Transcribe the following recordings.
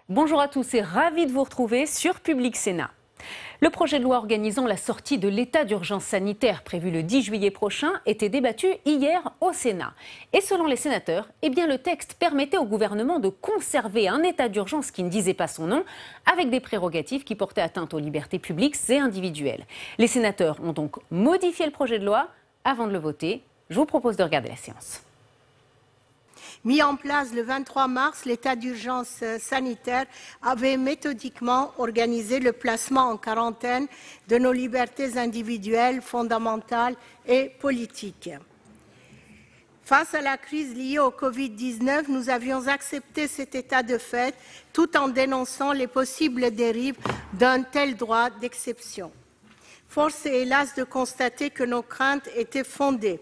Bonjour à tous et ravi de vous retrouver sur Public Sénat. Le projet de loi organisant la sortie de l'état d'urgence sanitaire prévu le 10 juillet prochain était débattu hier au Sénat. Et selon les sénateurs, le texte permettait au gouvernement de conserver un état d'urgence qui ne disait pas son nom, avec des prérogatives qui portaient atteinte aux libertés publiques et individuelles. Les sénateurs ont donc modifié le projet de loi. Avant de le voter, je vous propose de regarder la séance. Mis en place le 23 mars, l'état d'urgence sanitaire avait méthodiquement organisé le placement en quarantaine de nos libertés individuelles, fondamentales et politiques. Face à la crise liée au Covid-19, nous avions accepté cet état de fait tout en dénonçant les possibles dérives d'un tel droit d'exception. Force est hélas de constater que nos craintes étaient fondées.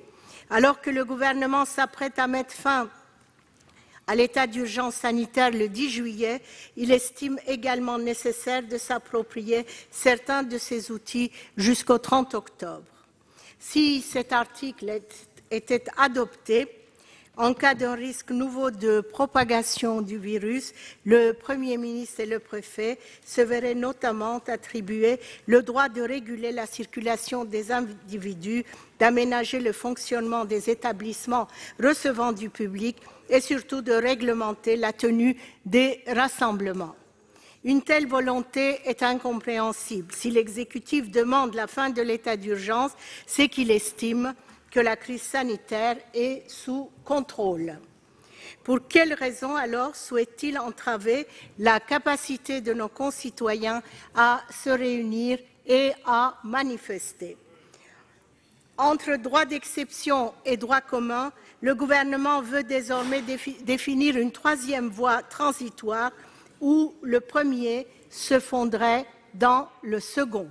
Alors que le gouvernement s'apprête à mettre fin à l'état d'urgence sanitaire le 10 juillet, il estime également nécessaire de s'approprier certains de ces outils jusqu'au 30 octobre. Si cet article était adopté, en cas d'un risque nouveau de propagation du virus, le Premier ministre et le préfet se verraient notamment attribuer le droit de réguler la circulation des individus, d'aménager le fonctionnement des établissements recevant du public et surtout de réglementer la tenue des rassemblements. Une telle volonté est incompréhensible. Si l'exécutif demande la fin de l'état d'urgence, c'est qu'il estime que la crise sanitaire est sous contrôle. Pour quelles raisons alors souhaite-t-il entraver la capacité de nos concitoyens à se réunir et à manifester? Entre droit d'exception et droit commun, le gouvernement veut désormais définir une troisième voie transitoire où le premier se fondrait dans le second.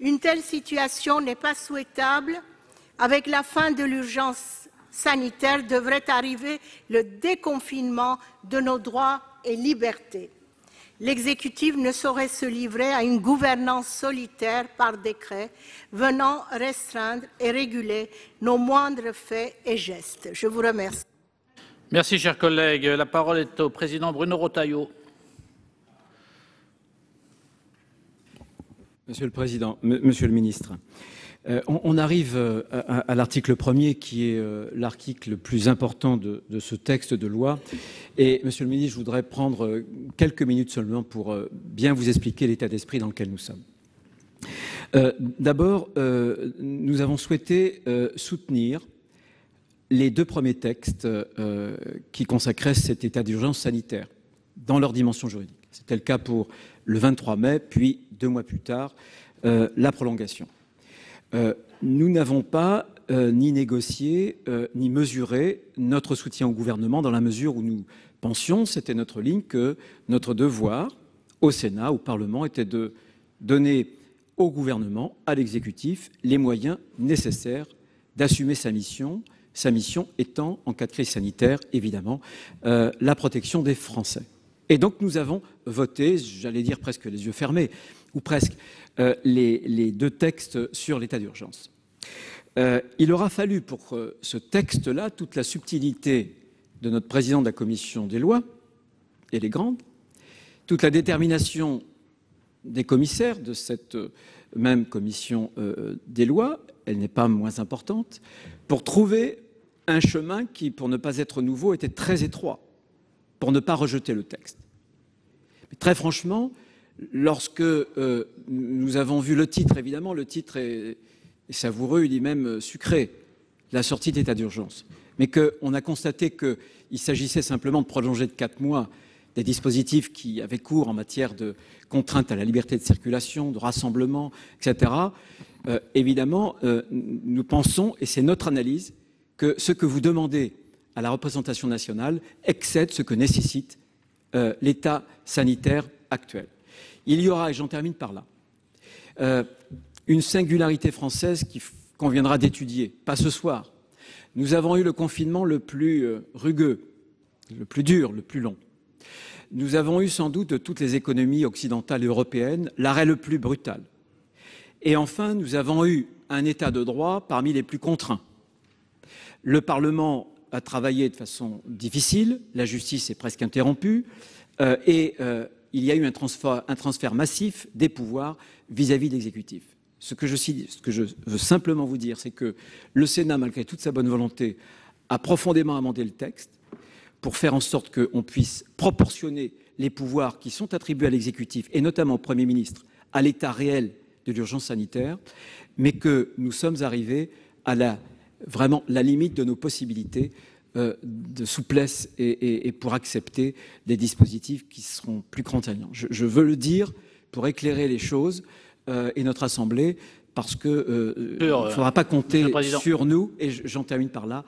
Une telle situation n'est pas souhaitable. Avec la fin de l'urgence sanitaire devrait arriver le déconfinement de nos droits et libertés. L'exécutif ne saurait se livrer à une gouvernance solitaire par décret, venant restreindre et réguler nos moindres faits et gestes. Je vous remercie. Merci, chers collègues. La parole est au président Bruno Retailleau. Monsieur le Président, Monsieur le Ministre, on arrive à l'article 1er qui est l'article le plus important de ce texte de loi. Et Monsieur le Ministre, je voudrais prendre quelques minutes seulement pour bien vous expliquer l'état d'esprit dans lequel nous sommes. D'abord, nous avons souhaité soutenir les deux premiers textes qui consacraient cet état d'urgence sanitaire dans leur dimension juridique. C'était le cas pour le 23 mai, puis 2 mois plus tard, la prolongation. Nous n'avons pas ni négocié ni mesuré notre soutien au gouvernement dans la mesure où nous pensions, c'était notre ligne, que notre devoir au Sénat, au Parlement, était de donner au gouvernement, à l'exécutif, les moyens nécessaires d'assumer sa mission étant, en cas de crise sanitaire, évidemment, la protection des Français. Et donc nous avons voté, j'allais dire presque les yeux fermés, ou presque, les deux textes sur l'état d'urgence. Il aura fallu pour ce texte-là toute la subtilité de notre président de la commission des lois, et les grandes, toute la détermination des commissaires de cette même commission des lois, elle n'est pas moins importante, pour trouver un chemin qui, pour ne pas être nouveau, était très étroit, pour ne pas rejeter le texte. Mais très franchement, lorsque nous avons vu le titre, évidemment, le titre est savoureux, il est même sucré, la sortie d'état d'urgence, mais qu'on a constaté qu'il s'agissait simplement de prolonger de 4 mois des dispositifs qui avaient cours en matière de contraintes à la liberté de circulation, de rassemblement, etc. Évidemment, nous pensons, et c'est notre analyse, que ce que vous demandez à la représentation nationale excède ce que nécessite l'état sanitaire actuel. Il y aura, et j'en termine par là, une singularité française qu'il conviendra d'étudier, pas ce soir. Nous avons eu le confinement le plus rugueux, le plus dur, le plus long. Nous avons eu sans doute de toutes les économies occidentales et européennes l'arrêt le plus brutal. Et enfin, nous avons eu un état de droit parmi les plus contraints. Le Parlement a travaillé de façon difficile, la justice est presque interrompue, Il y a eu un transfert massif des pouvoirs vis-à-vis de l'exécutif. Ce que je veux simplement vous dire, c'est que le Sénat, malgré toute sa bonne volonté, a profondément amendé le texte pour faire en sorte qu'on puisse proportionner les pouvoirs qui sont attribués à l'exécutif, et notamment au Premier ministre, à l'état réel de l'urgence sanitaire, mais que nous sommes arrivés à vraiment la limite de nos possibilités de souplesse et pour accepter des dispositifs qui seront plus contraignants. Je veux le dire pour éclairer les choses et notre Assemblée, parce qu'il ne faudra pas compter sur nous, et j'en termine par là,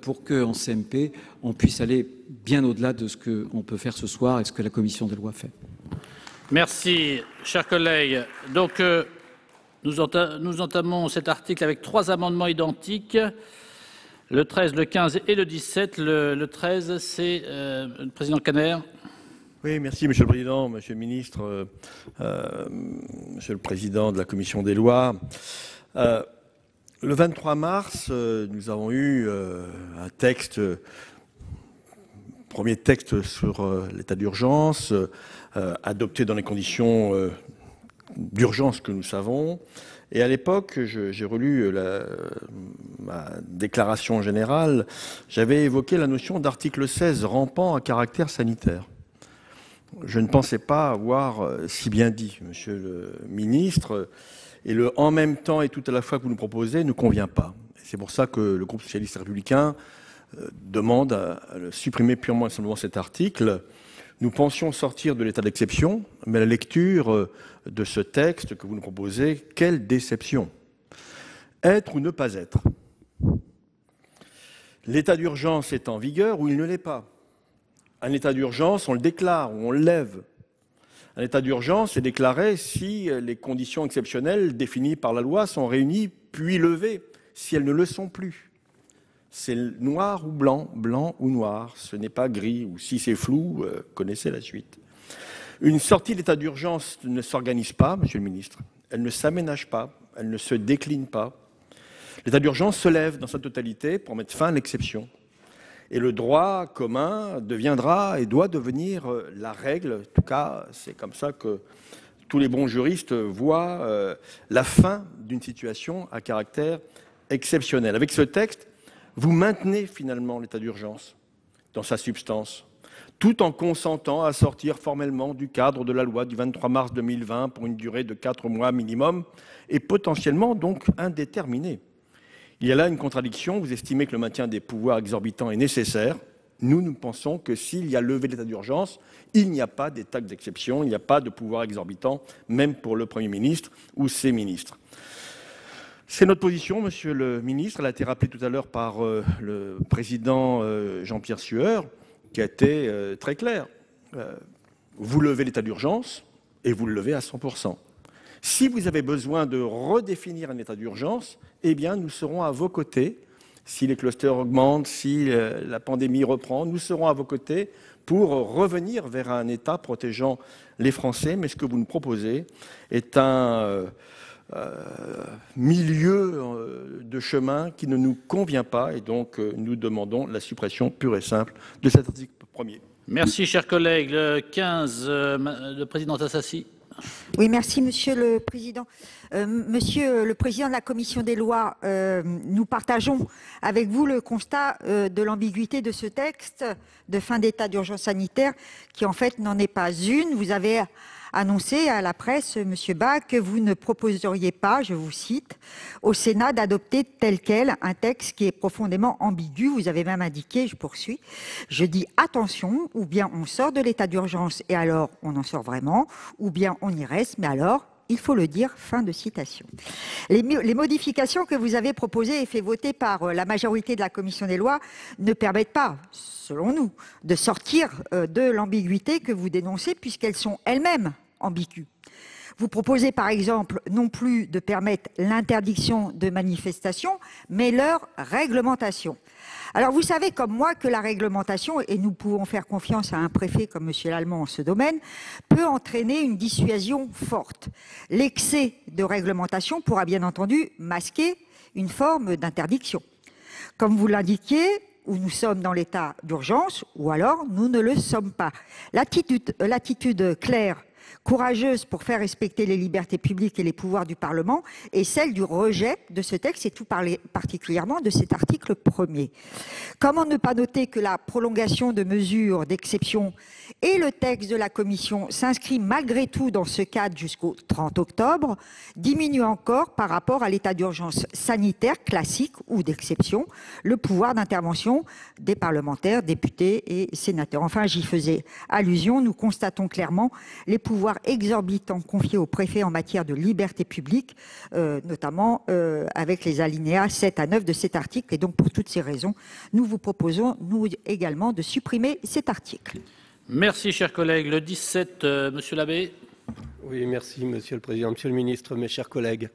pour qu'en CMP, on puisse aller bien au-delà de ce qu'on peut faire ce soir et ce que la Commission des lois fait. Merci, chers collègues. Donc, nous entamons cet article avec 3 amendements identiques. Le 13, le 15 et le 17. Le 13, c'est le président Kanner. Oui, merci Monsieur le Président, Monsieur le Ministre, Monsieur le Président de la Commission des lois. Le 23 mars, nous avons eu un texte, premier texte sur l'état d'urgence, adopté dans les conditions d'urgence que nous savons. Et à l'époque, j'ai relu ma déclaration générale, j'avais évoqué la notion d'article 16 rampant à caractère sanitaire. Je ne pensais pas avoir si bien dit, Monsieur le Ministre, et le « en même temps et tout à la fois » que vous nous proposez ne convient pas. C'est pour ça que le groupe socialiste républicain demande à supprimer purement et simplement cet article. Nous pensions sortir de l'état d'exception, mais à la lecture de ce texte que vous nous proposez, quelle déception! Être ou ne pas être? L'état d'urgence est en vigueur ou il ne l'est pas? Un état d'urgence, on le déclare ou on le lève. Un état d'urgence est déclaré si les conditions exceptionnelles définies par la loi sont réunies puis levées, si elles ne le sont plus. C'est noir ou blanc, blanc ou noir, ce n'est pas gris, ou si c'est flou, connaissez la suite. Une sortie d'état d'urgence ne s'organise pas, Monsieur le Ministre, elle ne s'aménage pas, elle ne se décline pas. L'état d'urgence se lève dans sa totalité pour mettre fin à l'exception. Et le droit commun deviendra et doit devenir la règle. En tout cas, c'est comme ça que tous les bons juristes voient la fin d'une situation à caractère exceptionnel. Avec ce texte, vous maintenez finalement l'état d'urgence dans sa substance, tout en consentant à sortir formellement du cadre de la loi du 23 mars 2020 pour une durée de 4 mois minimum et potentiellement donc indéterminée. Il y a là une contradiction. Vous estimez que le maintien des pouvoirs exorbitants est nécessaire. Nous pensons que s'il y a levé l'état d'urgence, il n'y a pas d'état d'exception, il n'y a pas de pouvoir exorbitant, même pour le Premier ministre ou ses ministres. C'est notre position, Monsieur le Ministre. Elle a été rappelée tout à l'heure par le Président Jean-Pierre Sueur, qui a été très clair. Vous levez l'état d'urgence et vous le levez à 100%. Si vous avez besoin de redéfinir un état d'urgence, eh bien, nous serons à vos côtés. Si les clusters augmentent, si la pandémie reprend, nous serons à vos côtés pour revenir vers un état protégeant les Français. Mais ce que vous nous proposez est un milieu de chemin qui ne nous convient pas. Et donc, nous demandons la suppression pure et simple de cet article premier. Merci, chers collègues. Le 15, le président Assassi. Oui, merci, Monsieur le Président. Monsieur le Président de la Commission des lois, nous partageons avec vous le constat de l'ambiguïté de ce texte de fin d'état d'urgence sanitaire, qui en fait n'en est pas une. Vous avez annoncé à la presse, Monsieur Bas, que vous ne proposeriez pas, je vous cite, au Sénat d'adopter tel quel un texte qui est profondément ambigu. Vous avez même indiqué, je poursuis, je dis attention, ou bien on sort de l'état d'urgence et alors on en sort vraiment, ou bien on y reste, mais alors il faut le dire, fin de citation. Les modifications que vous avez proposées et fait voter par la majorité de la Commission des lois ne permettent pas, selon nous, de sortir de l'ambiguïté que vous dénoncez, puisqu'elles sont elles-mêmes ambiguës. Vous proposez par exemple non plus de permettre l'interdiction de manifestations, mais leur réglementation. Alors vous savez comme moi que la réglementation, et nous pouvons faire confiance à un préfet comme M. Lallement en ce domaine, peut entraîner une dissuasion forte. L'excès de réglementation pourra bien entendu masquer une forme d'interdiction. Comme vous l'indiquiez, où nous sommes dans l'état d'urgence, ou alors nous ne le sommes pas. L'attitude claire, courageuse pour faire respecter les libertés publiques et les pouvoirs du Parlement est celle du rejet de ce texte et tout particulièrement de cet article 1er. Comment ne pas noter que la prolongation de mesures d'exception et le texte de la Commission s'inscrit malgré tout dans ce cadre jusqu'au 30 octobre, diminue encore par rapport à l'état d'urgence sanitaire classique ou d'exception le pouvoir d'intervention des parlementaires, députés et sénateurs. Enfin, j'y faisais allusion, nous constatons clairement les pouvoirs exorbitants confiés au préfet en matière de liberté publique, notamment avec les alinéas 7 à 9 de cet article. Et donc, pour toutes ces raisons, nous vous proposons, nous également, de supprimer cet article. Merci, chers collègues. Le 17, Monsieur Labbé. Oui, merci, Monsieur le Président, Monsieur le Ministre, mes chers collègues.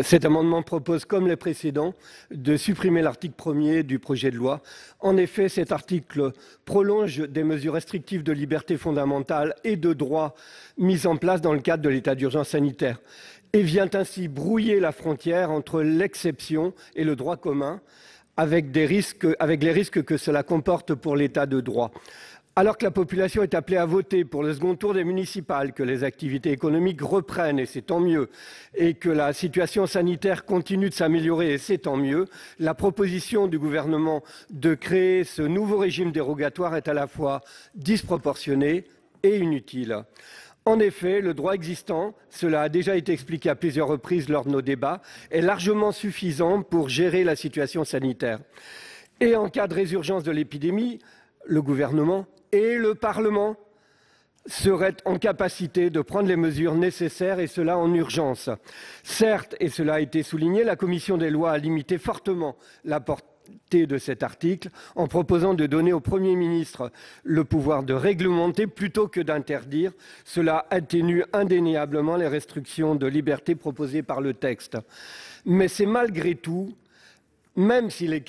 Cet amendement propose, comme les précédents, de supprimer l'article 1er du projet de loi. En effet, cet article prolonge des mesures restrictives de liberté fondamentale et de droits mises en place dans le cadre de l'état d'urgence sanitaire et vient ainsi brouiller la frontière entre l'exception et le droit commun, avec les risques que cela comporte pour l'état de droit. Alors que la population est appelée à voter pour le second tour des municipales, que les activités économiques reprennent, et c'est tant mieux, et que la situation sanitaire continue de s'améliorer, et c'est tant mieux, la proposition du gouvernement de créer ce nouveau régime dérogatoire est à la fois disproportionnée et inutile. En effet, le droit existant, cela a déjà été expliqué à plusieurs reprises lors de nos débats, est largement suffisant pour gérer la situation sanitaire. Et en cas de résurgence de l'épidémie, le gouvernement et le Parlement seraient en capacité de prendre les mesures nécessaires, et cela en urgence. Certes, et cela a été souligné, la commission des lois a limité fortement la portée de cet article en proposant de donner au Premier ministre le pouvoir de réglementer plutôt que d'interdire. Cela atténue indéniablement les restrictions de liberté proposées par le texte. Mais c'est malgré tout, même s'il est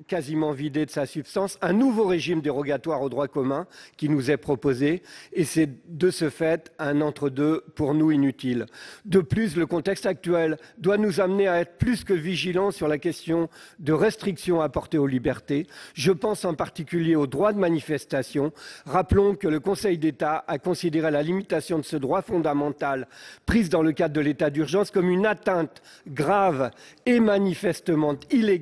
quasiment vidé de sa substance, un nouveau régime dérogatoire au droit commun qui nous est proposé, et c'est de ce fait un entre-deux pour nous inutile. De plus, le contexte actuel doit nous amener à être plus que vigilants sur la question de restrictions apportées aux libertés. Je pense en particulier au droit de manifestation. Rappelons que le Conseil d'État a considéré la limitation de ce droit fondamental prise dans le cadre de l'état d'urgence comme une atteinte grave et manifestement illégale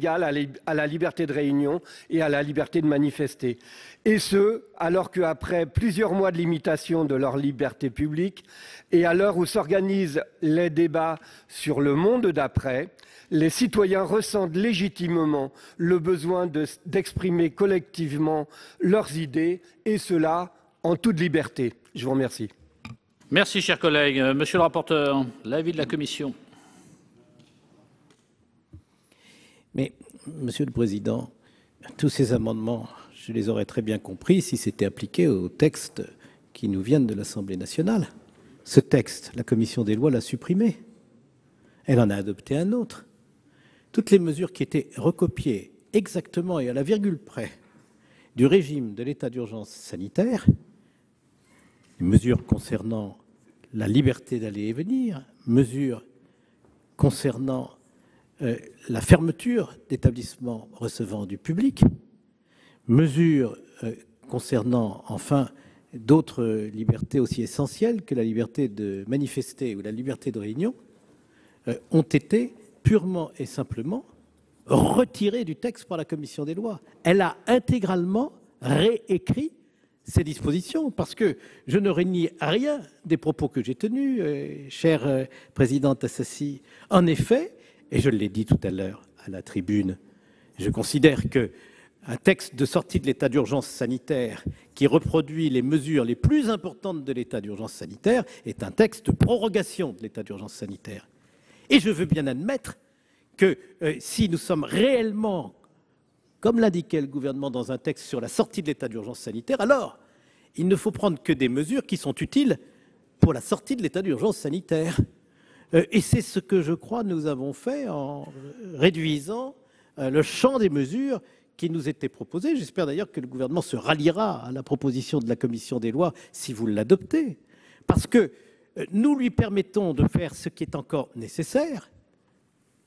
à la liberté de réunion et à la liberté de manifester. Et ce, alors qu'après plusieurs mois de limitation de leur liberté publique et à l'heure où s'organisent les débats sur le monde d'après, les citoyens ressentent légitimement le besoin d'exprimer collectivement leurs idées, et cela en toute liberté. Je vous remercie. Merci, chers collègues. Monsieur le rapporteur, l'avis de la commission. Mais, Monsieur le Président, tous ces amendements, je les aurais très bien compris si c'était appliqué au texte qui nous vient de l'Assemblée nationale. Ce texte, la Commission des lois l'a supprimé. Elle en a adopté un autre. Toutes les mesures qui étaient recopiées exactement et à la virgule près du régime de l'état d'urgence sanitaire, les mesures concernant la liberté d'aller et venir, mesures concernant la fermeture d'établissements recevant du public, mesures concernant enfin d'autres libertés aussi essentielles que la liberté de manifester ou la liberté de réunion, ont été purement et simplement retirées du texte par la Commission des lois. Elle a intégralement réécrit ces dispositions, parce que je ne renie rien des propos que j'ai tenus, chère présidente Assassi. En effet, et je l'ai dit tout à l'heure à la tribune, je considère qu'un texte de sortie de l'état d'urgence sanitaire qui reproduit les mesures les plus importantes de l'état d'urgence sanitaire est un texte de prorogation de l'état d'urgence sanitaire. Et je veux bien admettre que si nous sommes réellement, comme l'indiquait le gouvernement dans un texte sur la sortie de l'état d'urgence sanitaire, alors il ne faut prendre que des mesures qui sont utiles pour la sortie de l'état d'urgence sanitaire. Et c'est ce que je crois nous avons fait en réduisant le champ des mesures qui nous étaient proposées. J'espère d'ailleurs que le gouvernement se ralliera à la proposition de la Commission des lois si vous l'adoptez, parce que nous lui permettons de faire ce qui est encore nécessaire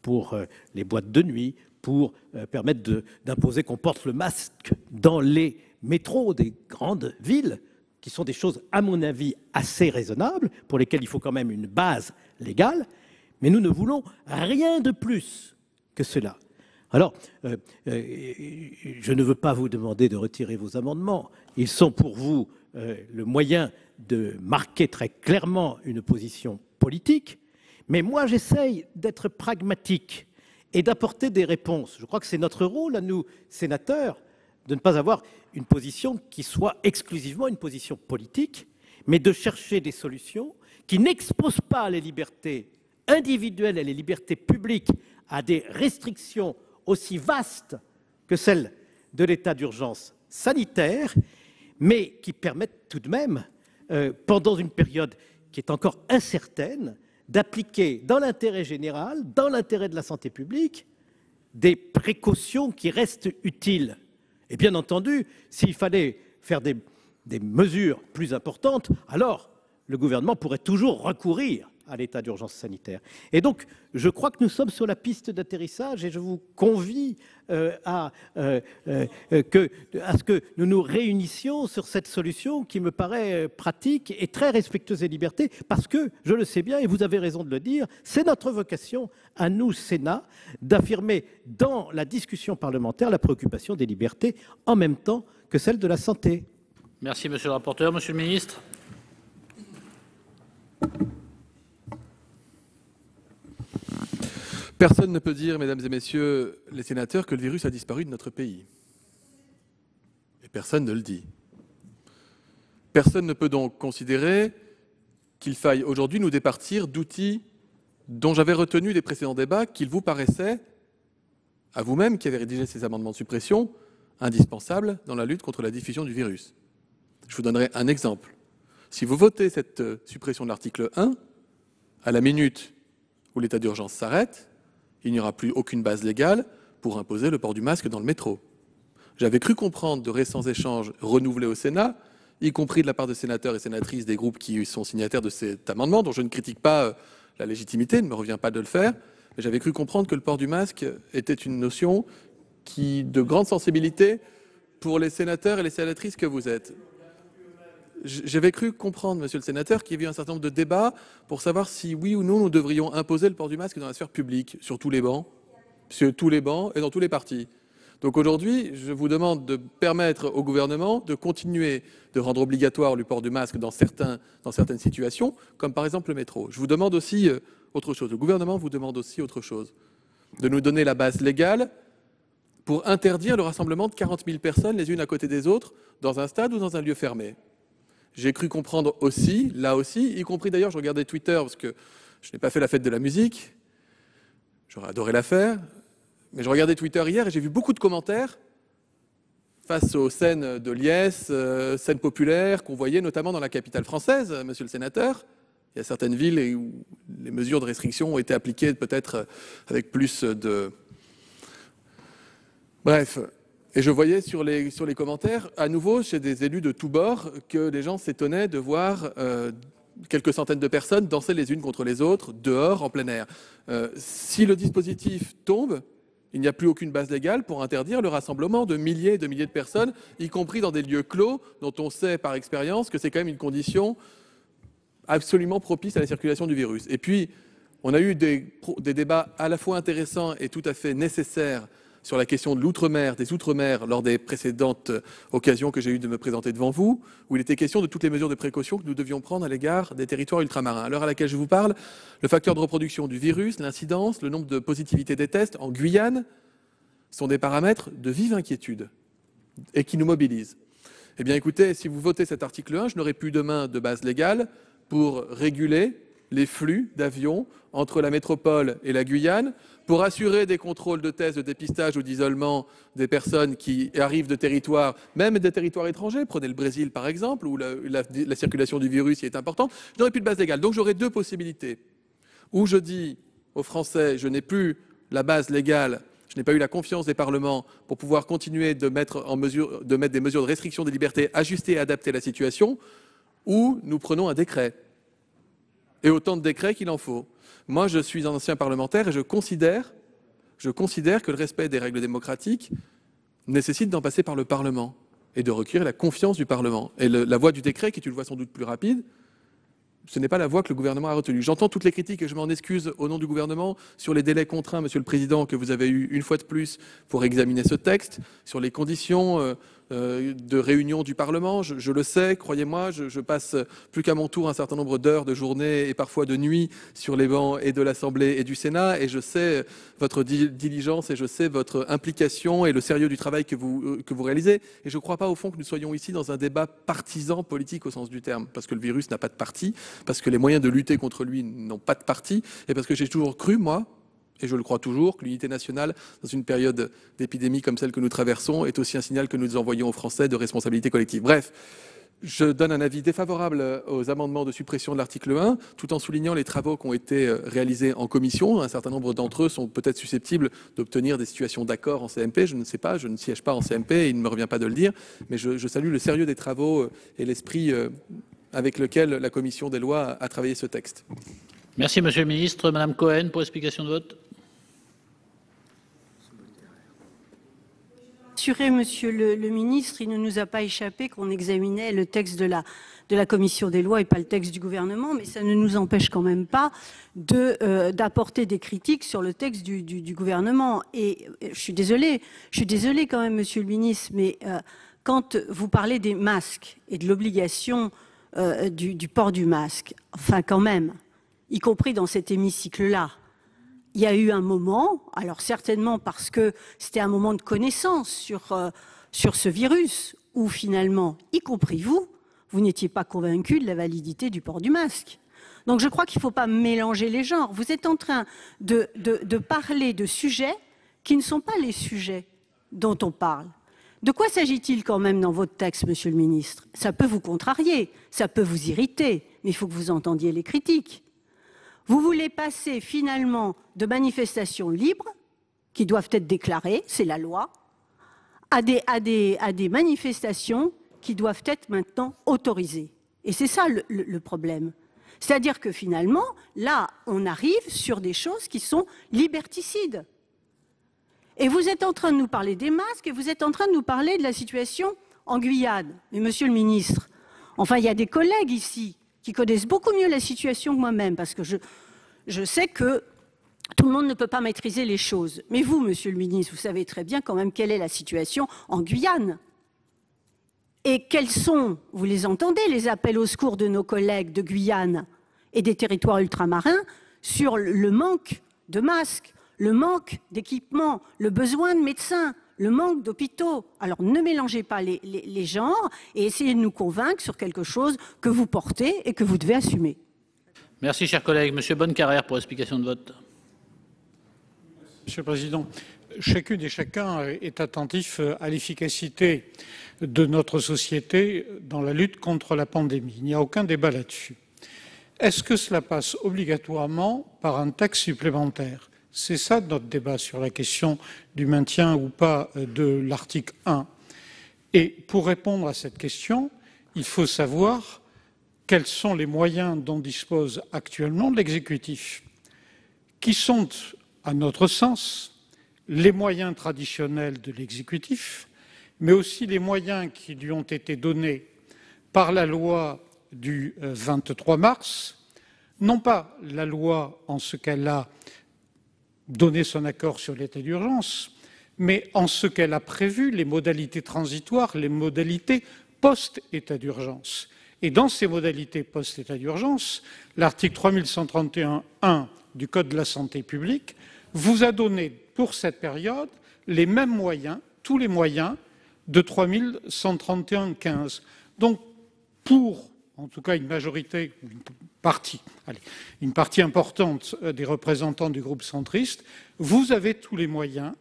pour les boîtes de nuit, pour permettre d'imposer qu'on porte le masque dans les métros des grandes villes, qui sont des choses, à mon avis, assez raisonnables, pour lesquelles il faut quand même une base légale, mais nous ne voulons rien de plus que cela. Alors, je ne veux pas vous demander de retirer vos amendements. Ils sont pour vous le moyen de marquer très clairement une position politique, mais moi j'essaye d'être pragmatique et d'apporter des réponses. Je crois que c'est notre rôle, à nous, sénateurs, de ne pas avoir une position qui soit exclusivement une position politique, mais de chercher des solutions qui n'exposent pas les libertés individuelles et les libertés publiques à des restrictions aussi vastes que celles de l'état d'urgence sanitaire, mais qui permettent tout de même, pendant une période qui est encore incertaine, d'appliquer dans l'intérêt général, dans l'intérêt de la santé publique, des précautions qui restent utiles. Et bien entendu, s'il fallait faire des mesures plus importantes, alors le gouvernement pourrait toujours recourir à l'état d'urgence sanitaire. Et donc, je crois que nous sommes sur la piste d'atterrissage et je vous convie à ce que nous nous réunissions sur cette solution qui me paraît pratique et très respectueuse des libertés, parce que, je le sais bien, et vous avez raison de le dire, c'est notre vocation, à nous, Sénat, d'affirmer dans la discussion parlementaire la préoccupation des libertés en même temps que celle de la santé. Merci, monsieur le rapporteur. Monsieur le ministre. Personne ne peut dire, mesdames et messieurs les sénateurs, que le virus a disparu de notre pays. Et personne ne le dit. Personne ne peut donc considérer qu'il faille aujourd'hui nous départir d'outils dont j'avais retenu des précédents débats qu'il vous paraissait, à vous-même qui avez rédigé ces amendements de suppression, indispensables dans la lutte contre la diffusion du virus. Je vous donnerai un exemple. Si vous votez cette suppression de l'article 1, à la minute où l'état d'urgence s'arrête, il n'y aura plus aucune base légale pour imposer le port du masque dans le métro. J'avais cru comprendre de récents échanges renouvelés au Sénat, y compris de la part de sénateurs et sénatrices des groupes qui sont signataires de cet amendement, dont je ne critique pas la légitimité, il ne me revient pas de le faire, mais j'avais cru comprendre que le port du masque était une notion de grande sensibilité pour les sénateurs et les sénatrices que vous êtes. J'avais cru comprendre, monsieur le sénateur, qu'il y avait eu un certain nombre de débats pour savoir si, oui ou non, nous devrions imposer le port du masque dans la sphère publique, sur tous les bancs et dans tous les partis. Donc aujourd'hui, je vous demande de permettre au gouvernement de continuer de rendre obligatoire le port du masque dans certaines situations, comme par exemple le métro. Je vous demande aussi autre chose. Le gouvernement vous demande aussi autre chose. De nous donner la base légale pour interdire le rassemblement de 40 000 personnes les unes à côté des autres dans un stade ou dans un lieu fermé. J'ai cru comprendre aussi, là aussi, y compris d'ailleurs, je regardais Twitter parce que je n'ai pas fait la fête de la musique, j'aurais adoré la faire, mais je regardais Twitter hier et j'ai vu beaucoup de commentaires face aux scènes de liesse, scènes populaires qu'on voyait notamment dans la capitale française, monsieur le sénateur. Il y a certaines villes où les mesures de restriction ont été appliquées peut-être avec plus de... Bref. Et je voyais sur les commentaires, à nouveau, chez des élus de tous bords, que les gens s'étonnaient de voir quelques centaines de personnes danser les unes contre les autres, dehors, en plein air. Si le dispositif tombe, il n'y a plus aucune base légale pour interdire le rassemblement de milliers et de milliers de personnes, y compris dans des lieux clos, dont on sait par expérience que c'est quand même une condition absolument propice à la circulation du virus. Et puis, on a eu des débats à la fois intéressants et tout à fait nécessaires sur la question de l'outre-mer, des outre-mer, lors des précédentes occasions que j'ai eues de me présenter devant vous, où il était question de toutes les mesures de précaution que nous devions prendre à l'égard des territoires ultramarins. À l'heure à laquelle je vous parle, le facteur de reproduction du virus, l'incidence, le nombre de positivité des tests en Guyane sont des paramètres de vive inquiétude et qui nous mobilisent. Eh bien écoutez, si vous votez cet article 1, je n'aurai plus demain de base légale pour réguler les flux d'avions entre la métropole et la Guyane, pour assurer des contrôles de tests, de dépistage ou d'isolement des personnes qui arrivent de territoires, même des territoires étrangers, prenez le Brésil par exemple, où la circulation du virus y est importante, je n'aurai plus de base légale. Donc j'aurai deux possibilités. Ou je dis aux Français, je n'ai plus la base légale, je n'ai pas eu la confiance des parlements pour pouvoir continuer de mettre des mesures de restriction des libertés ajustées et adaptées à la situation, ou nous prenons un décret. Et autant de décrets qu'il en faut. Moi, je suis un ancien parlementaire et je considère je considère que le respect des règles démocratiques nécessite d'en passer par le Parlement et de requérir la confiance du Parlement. Et la voie du décret, qui est une voie sans doute plus rapide, ce n'est pas la voie que le gouvernement a retenue. J'entends toutes les critiques et je m'en excuse au nom du gouvernement sur les délais contraints, Monsieur le Président, que vous avez eu une fois de plus pour examiner ce texte, sur les conditions de réunion du Parlement. Je le sais, croyez-moi, je passe plus qu'à mon tour un certain nombre d'heures de journée et parfois de nuit sur les bancs et de l'Assemblée et du Sénat, et je sais votre diligence et je sais votre implication et le sérieux du travail que vous réalisez. Et je ne crois pas au fond que nous soyons ici dans un débat partisan politique au sens du terme, parce que le virus n'a pas de parti, parce que les moyens de lutter contre lui n'ont pas de parti, et parce que j'ai toujours cru, moi, et je le crois toujours, que l'unité nationale, dans une période d'épidémie comme celle que nous traversons, est aussi un signal que nous envoyons aux Français de responsabilité collective. Bref, je donne un avis défavorable aux amendements de suppression de l'article 1, tout en soulignant les travaux qui ont été réalisés en commission. Un certain nombre d'entre eux sont peut-être susceptibles d'obtenir des situations d'accord en CMP. Je ne sais pas, je ne siège pas en CMP et il ne me revient pas de le dire, mais je salue le sérieux des travaux et l'esprit avec lequel la commission des lois a travaillé ce texte. Merci, Monsieur le Ministre. Madame Cohen, pour explication de vote. Monsieur le ministre, il ne nous a pas échappé qu'on examinait le texte de la commission des lois et pas le texte du gouvernement, mais ça ne nous empêche quand même pas d'apporter des critiques sur le texte du gouvernement. Et je suis désolée quand même, monsieur le ministre, mais quand vous parlez des masques et de l'obligation du port du masque, enfin quand même, y compris dans cet hémicycle-là, il y a eu un moment, alors certainement parce que c'était un moment de connaissance sur ce virus, où finalement, y compris vous n'étiez pas convaincu de la validité du port du masque. Donc je crois qu'il ne faut pas mélanger les genres. Vous êtes en train de parler de sujets qui ne sont pas les sujets dont on parle. De quoi s'agit-il quand même dans votre texte, monsieur le ministre? Ça peut vous contrarier, ça peut vous irriter, mais il faut que vous entendiez les critiques. Vous voulez passer finalement de manifestations libres, qui doivent être déclarées, c'est la loi, à des manifestations qui doivent être maintenant autorisées. Et c'est ça le problème. C'est-à-dire que finalement, là, on arrive sur des choses qui sont liberticides. Et vous êtes en train de nous parler des masques et vous êtes en train de nous parler de la situation en Guyane. Mais monsieur le ministre, enfin, il y a des collègues ici qui connaissent beaucoup mieux la situation que moi-même, parce que je sais que tout le monde ne peut pas maîtriser les choses. Mais vous, monsieur le ministre, vous savez très bien quand même quelle est la situation en Guyane. Et quels sont, vous les entendez, les appels au secours de nos collègues de Guyane et des territoires ultramarins sur le manque de masques, le manque d'équipements, le besoin de médecins, le manque d'hôpitaux. Alors ne mélangez pas les genres et essayez de nous convaincre sur quelque chose que vous portez et que vous devez assumer. Merci, chers collègues. Monsieur Bonnecarrère, pour explication de vote. Monsieur le Président, chacune et chacun est attentif à l'efficacité de notre société dans la lutte contre la pandémie. Il n'y a aucun débat là-dessus. Est-ce que cela passe obligatoirement par un texte supplémentaire? C'est ça notre débat sur la question du maintien ou pas de l'article 1. Et pour répondre à cette question, il faut savoir quels sont les moyens dont dispose actuellement l'exécutif, qui sont, à notre sens, les moyens traditionnels de l'exécutif, mais aussi les moyens qui lui ont été donnés par la loi du 23 mars, non pas la loi en ce qu'elle a donné son accord sur l'état d'urgence, mais en ce qu'elle a prévu les modalités transitoires, les modalités post-état d'urgence. Et dans ces modalités post-état d'urgence, l'article 3131-1 du Code de la santé publique vous a donné pour cette période les mêmes moyens, tous les moyens de 3131-15. Donc pour, en tout cas une majorité, une partie importante des représentants du groupe centriste, vous avez tous les moyens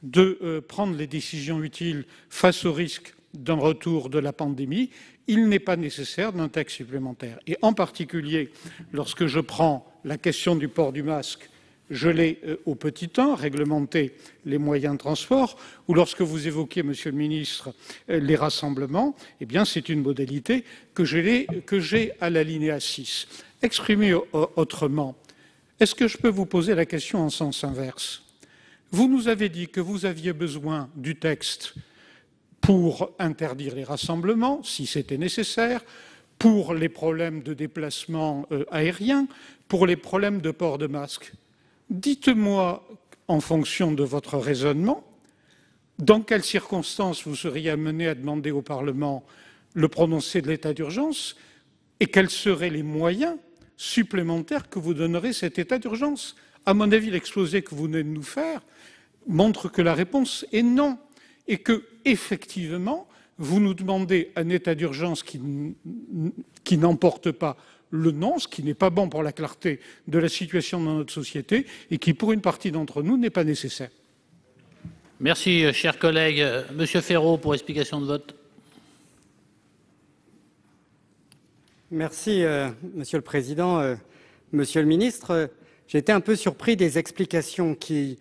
de prendre les décisions utiles face au risque d'un retour de la pandémie. Il n'est pas nécessaire d'un texte supplémentaire. Et en particulier, lorsque je prends la question du port du masque, je l'ai au petit 1, réglementer les moyens de transport, ou lorsque vous évoquez, Monsieur le Ministre, les rassemblements, eh bien c'est une modalité que j'ai à l'alinéa 6. Exprimé autrement, est-ce que je peux vous poser la question en sens inverse? Vous nous avez dit que vous aviez besoin du texte pour interdire les rassemblements, si c'était nécessaire, pour les problèmes de déplacement aérien, pour les problèmes de port de masque. Dites-moi, en fonction de votre raisonnement, dans quelles circonstances vous seriez amené à demander au Parlement le prononcé de l'état d'urgence et quels seraient les moyens supplémentaires que vous donnerez cet état d'urgence. À mon avis, l'exposé que vous venez de nous faire montre que la réponse est non et que, effectivement, vous nous demandez un état d'urgence qui n'emporte pas le non, ce qui n'est pas bon pour la clarté de la situation dans notre société et qui, pour une partie d'entre nous, n'est pas nécessaire. Merci, cher collègue. Monsieur Ferraud, pour explication de vote. Merci, Monsieur le Président. Monsieur le Ministre, j'ai été un peu surpris des explications qui,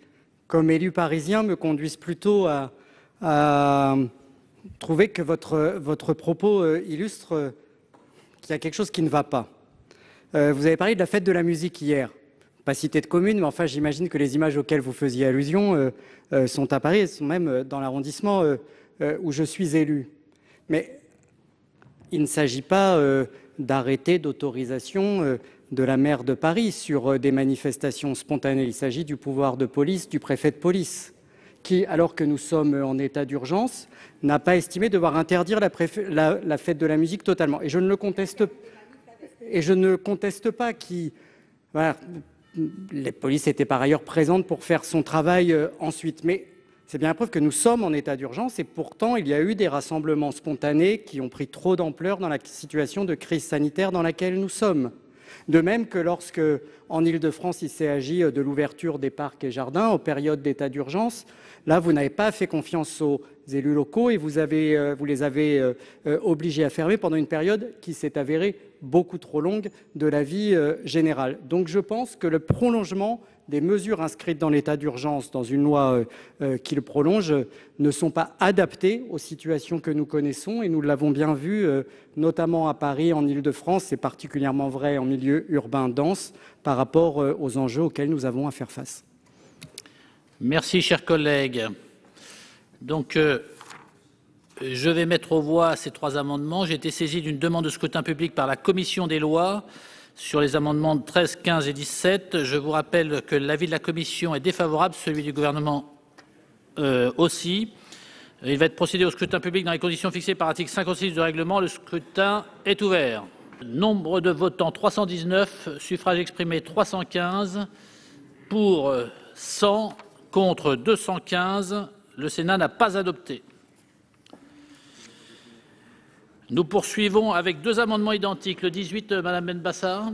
comme élu parisien, me conduisent plutôt à trouver que votre propos illustre qu'il y a quelque chose qui ne va pas. Vous avez parlé de la fête de la musique hier. Pas cité de commune, mais enfin j'imagine que les images auxquelles vous faisiez allusion sont à Paris et sont même dans l'arrondissement où je suis élu. Mais il ne s'agit pas d'arrêter d'autorisation de la maire de Paris sur des manifestations spontanées. Il s'agit du pouvoir de police du préfet de police qui, alors que nous sommes en état d'urgence, n'a pas estimé devoir interdire la fête de la musique totalement. Et je ne le conteste, pas. Voilà, les polices étaient par ailleurs présentes pour faire son travail ensuite. Mais c'est bien la preuve que nous sommes en état d'urgence et pourtant il y a eu des rassemblements spontanés qui ont pris trop d'ampleur dans la situation de crise sanitaire dans laquelle nous sommes. De même que lorsque, en Île-de-France, il s'est agi de l'ouverture des parcs et jardins aux périodes d'état d'urgence, là, vous n'avez pas fait confiance aux élus locaux et vous les avez obligés à fermer pendant une période qui s'est avérée beaucoup trop longue de la vie générale. Donc je pense que le prolongement des mesures inscrites dans l'état d'urgence dans une loi qui le prolonge ne sont pas adaptées aux situations que nous connaissons et nous l'avons bien vu notamment à Paris, en Île-de-France, c'est particulièrement vrai en milieu urbain dense par rapport aux enjeux auxquels nous avons à faire face. Merci, chers collègues. Donc, je vais mettre aux voix ces trois amendements. J'ai été saisi d'une demande de scrutin public par la commission des lois sur les amendements 13, 15 et 17. Je vous rappelle que l'avis de la commission est défavorable, celui du gouvernement aussi. Il va être procédé au scrutin public dans les conditions fixées par l'article 56 du règlement. Le scrutin est ouvert. Nombre de votants 319, suffrages exprimés 315, pour 100, contre 215. Le Sénat n'a pas adopté. Nous poursuivons avec deux amendements identiques. Le 18, Madame Benbassa.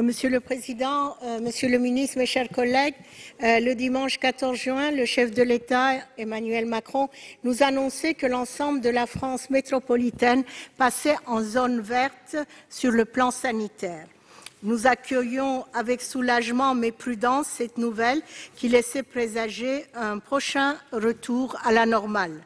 Monsieur le Président, Monsieur le Ministre, mes chers collègues, le dimanche 14 juin, le chef de l'État, Emmanuel Macron, nous annonçait que l'ensemble de la France métropolitaine passait en zone verte sur le plan sanitaire. Nous accueillons avec soulagement mais prudence cette nouvelle qui laissait présager un prochain retour à la normale.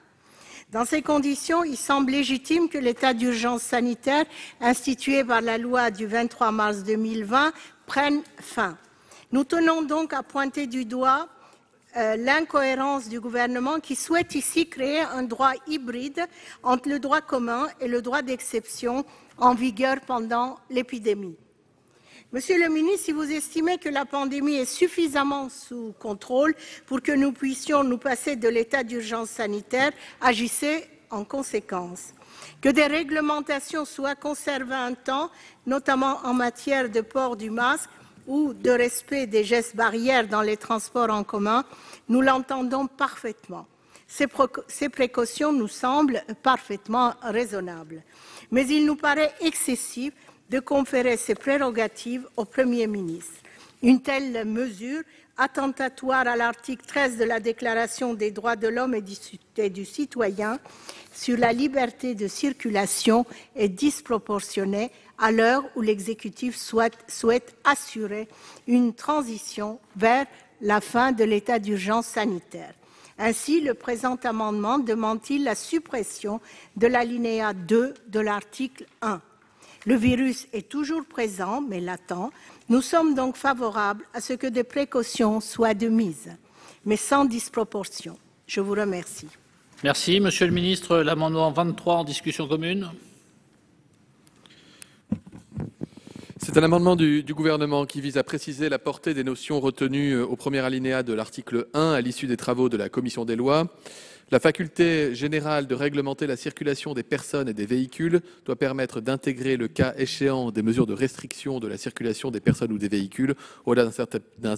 Dans ces conditions, il semble légitime que l'état d'urgence sanitaire institué par la loi du 23 mars 2020 prenne fin. Nous tenons donc à pointer du doigt l'incohérence du gouvernement qui souhaite ici créer un droit hybride entre le droit commun et le droit d'exception en vigueur pendant l'épidémie. Monsieur le ministre, si vous estimez que la pandémie est suffisamment sous contrôle pour que nous puissions nous passer de l'état d'urgence sanitaire, agissez en conséquence. Que des réglementations soient conservées un temps, notamment en matière de port du masque ou de respect des gestes barrières dans les transports en commun, nous l'entendons parfaitement. Ces précautions nous semblent parfaitement raisonnables. Mais il nous paraît excessif de conférer ces prérogatives au Premier ministre. Une telle mesure, attentatoire à l'article 13 de la Déclaration des droits de l'homme et du citoyen sur la liberté de circulation, est disproportionnée à l'heure où l'exécutif souhaite assurer une transition vers la fin de l'état d'urgence sanitaire. Ainsi, le présent amendement demande-t-il la suppression de l'alinéa 2 de l'article 1. Le virus est toujours présent, mais latent. Nous sommes donc favorables à ce que des précautions soient de mise, mais sans disproportion. Je vous remercie. Merci. Monsieur le ministre, l'amendement 23 en discussion commune. C'est un amendement du gouvernement qui vise à préciser la portée des notions retenues au premier alinéa de l'article 1 à l'issue des travaux de la commission des lois. La faculté générale de réglementer la circulation des personnes et des véhicules doit permettre d'intégrer le cas échéant des mesures de restriction de la circulation des personnes ou des véhicules au-delà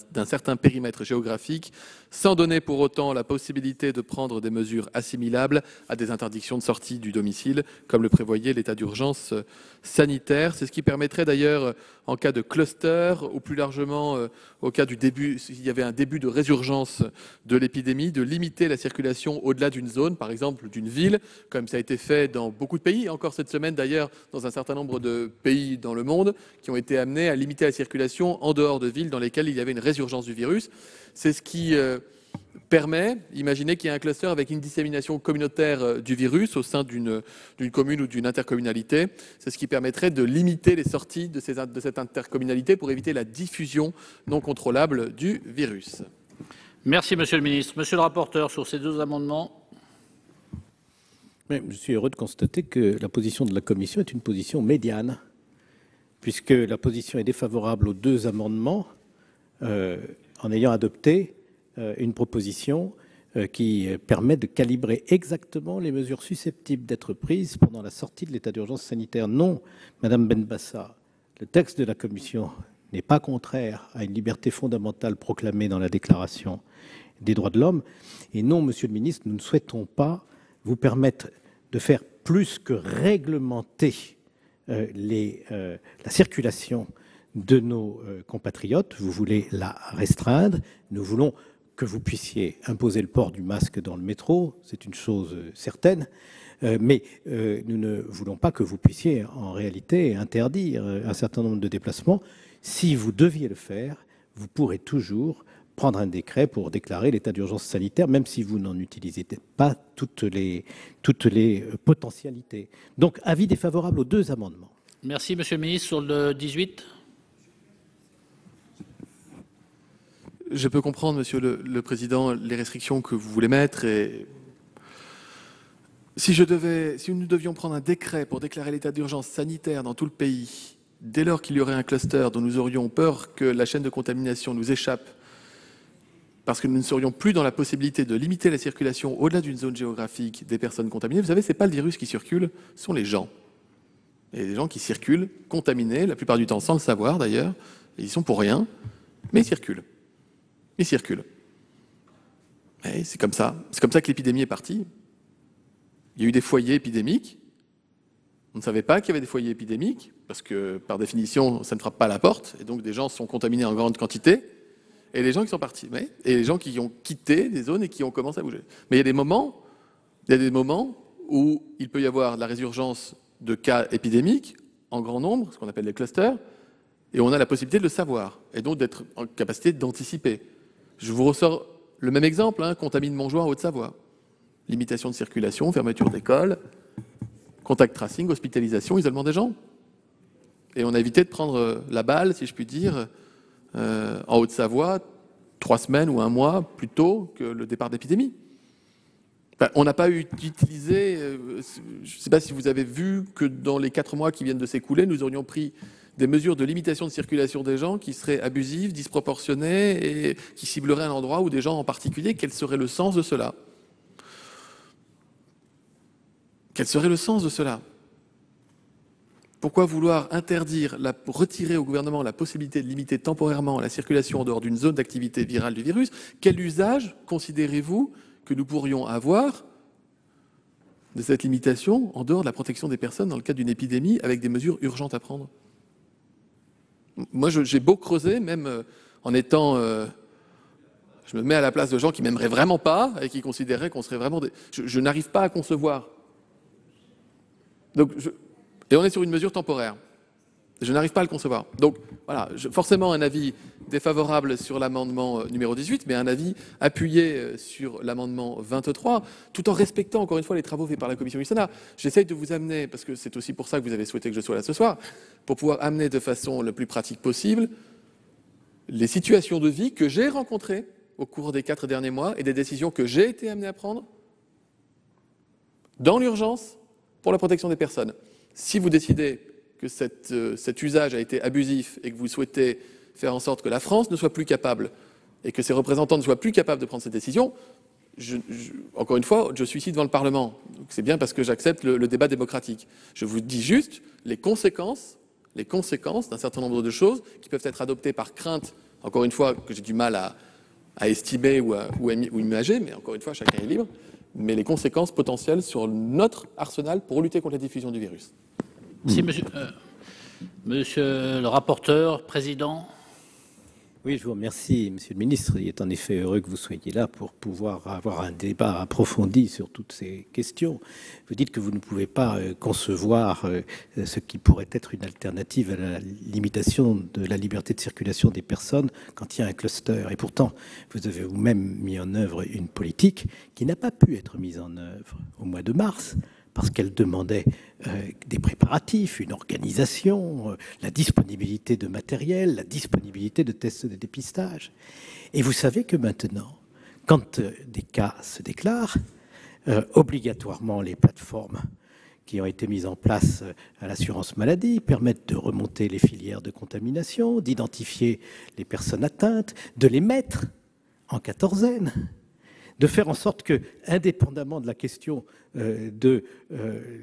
d'un certain périmètre géographique, sans donner pour autant la possibilité de prendre des mesures assimilables à des interdictions de sortie du domicile, comme le prévoyait l'état d'urgence sanitaire. C'est ce qui permettrait d'ailleurs, en cas de cluster, ou plus largement au cas du début, s'il y avait un début de résurgence de l'épidémie, de limiter la circulation au-delà d'une zone, par exemple d'une ville, comme ça a été fait dans beaucoup de pays, encore cette semaine d'ailleurs dans un certain nombre de pays dans le monde, qui ont été amenés à limiter la circulation en dehors de villes dans lesquelles il y avait une résurgence du virus. C'est ce qui permet, imaginez qu'il y a un cluster avec une dissémination communautaire du virus au sein d'une commune ou d'une intercommunalité. C'est ce qui permettrait de limiter les sorties de cette intercommunalité pour éviter la diffusion non contrôlable du virus. Merci, monsieur le ministre. Monsieur le rapporteur, sur ces deux amendements. Mais je suis heureux de constater que la position de la commission est une position médiane, puisque la position est défavorable aux deux amendements en ayant adopté une proposition qui permet de calibrer exactement les mesures susceptibles d'être prises pendant la sortie de l'état d'urgence sanitaire. Non, Madame Benbassa, le texte de la commission n'est pas contraire à une liberté fondamentale proclamée dans la Déclaration des droits de l'homme. Et non, Monsieur le ministre, nous ne souhaitons pas vous permettre de faire plus que réglementer la circulation de nos compatriotes. Vous voulez la restreindre. Nous voulons que vous puissiez imposer le port du masque dans le métro, c'est une chose certaine, mais nous ne voulons pas que vous puissiez en réalité interdire un certain nombre de déplacements. Si vous deviez le faire, vous pourrez toujours prendre un décret pour déclarer l'état d'urgence sanitaire, même si vous n'en utilisez pas toutes les potentialités. Donc, avis défavorable aux deux amendements. Merci, monsieur le ministre. Sur le 18. Je peux comprendre, Monsieur le Président, les restrictions que vous voulez mettre. Et si nous devions prendre un décret pour déclarer l'état d'urgence sanitaire dans tout le pays, dès lors qu'il y aurait un cluster dont nous aurions peur que la chaîne de contamination nous échappe, parce que nous ne serions plus dans la possibilité de limiter la circulation au-delà d'une zone géographique des personnes contaminées, vous savez, ce n'est pas le virus qui circule, ce sont les gens. Et les gens qui circulent, contaminés, la plupart du temps sans le savoir d'ailleurs, et ils sont pour rien, mais ils circulent. Ils circulent. Et c'est comme ça. C'est comme ça que l'épidémie est partie. Il y a eu des foyers épidémiques. On ne savait pas qu'il y avait des foyers épidémiques, parce que, par définition, ça ne frappe pas à la porte, et donc des gens sont contaminés en grande quantité, et les gens qui sont partis, et les gens qui ont quitté des zones et qui ont commencé à bouger. Mais il y a des moments où il peut y avoir la résurgence de cas épidémiques en grand nombre, ce qu'on appelle les clusters, et on a la possibilité de le savoir, et donc d'être en capacité d'anticiper. Je vous ressors le même exemple, contamine Montjoie en Haute-Savoie. Limitation de circulation, fermeture d'école, contact tracing, hospitalisation, isolement des gens. Et on a évité de prendre la balle, si je puis dire, en Haute-Savoie, 3 semaines ou 1 mois plus tôt que le départ d'épidémie. Enfin, on n'a pas utilisé, je ne sais pas si vous avez vu que dans les 4 mois qui viennent de s'écouler, nous aurions pris des mesures de limitation de circulation des gens qui seraient abusives, disproportionnées et qui cibleraient un endroit ou des gens en particulier. Quel serait le sens de cela? Quel serait le sens de cela? Pourquoi vouloir retirer au gouvernement la possibilité de limiter temporairement la circulation en dehors d'une zone d'activité virale du virus? Quel usage considérez-vous que nous pourrions avoir de cette limitation en dehors de la protection des personnes dans le cadre d'une épidémie avec des mesures urgentes à prendre? Moi, j'ai beau creuser, même en étant... je me mets à la place de gens qui m'aimeraient vraiment pas et qui considéraient qu'on serait vraiment... Je n'arrive pas à concevoir. Donc, et on est sur une mesure temporaire. Je n'arrive pas à le concevoir. Donc voilà, forcément un avis défavorable sur l'amendement numéro 18, mais un avis appuyé sur l'amendement 23, tout en respectant encore une fois les travaux faits par la Commission du Sénat. J'essaye de vous amener, parce que c'est aussi pour ça que vous avez souhaité que je sois là ce soir, pour pouvoir amener de façon la plus pratique possible les situations de vie que j'ai rencontrées au cours des 4 derniers mois et des décisions que j'ai été amené à prendre dans l'urgence pour la protection des personnes. Si vous décidez que cet usage a été abusif et que vous souhaitez faire en sorte que la France ne soit plus capable et que ses représentants ne soient plus capables de prendre cette décision, encore une fois, je suis ici devant le Parlement. C'est bien parce que j'accepte le débat démocratique. Je vous dis juste les conséquences d'un certain nombre de choses qui peuvent être adoptées par crainte, encore une fois, que j'ai du mal à estimer ou imager, mais encore une fois, chacun est libre, mais les conséquences potentielles sur notre arsenal pour lutter contre la diffusion du virus. Si, monsieur le rapporteur, président. Oui, je vous remercie, monsieur le ministre. Il est en effet heureux que vous soyez là pour pouvoir avoir un débat approfondi sur toutes ces questions. Vous dites que vous ne pouvez pas concevoir ce qui pourrait être une alternative à la limitation de la liberté de circulation des personnes quand il y a un cluster. Et pourtant, vous avez vous-même mis en œuvre une politique qui n'a pas pu être mise en œuvre au mois de mars, parce qu'elle demandait des préparatifs, une organisation, la disponibilité de matériel, la disponibilité de tests de dépistage. Et vous savez que maintenant, quand des cas se déclarent, obligatoirement les plateformes qui ont été mises en place à l'assurance maladie permettent de remonter les filières de contamination, d'identifier les personnes atteintes, de les mettre en quatorzaine, de faire en sorte que, indépendamment de la question de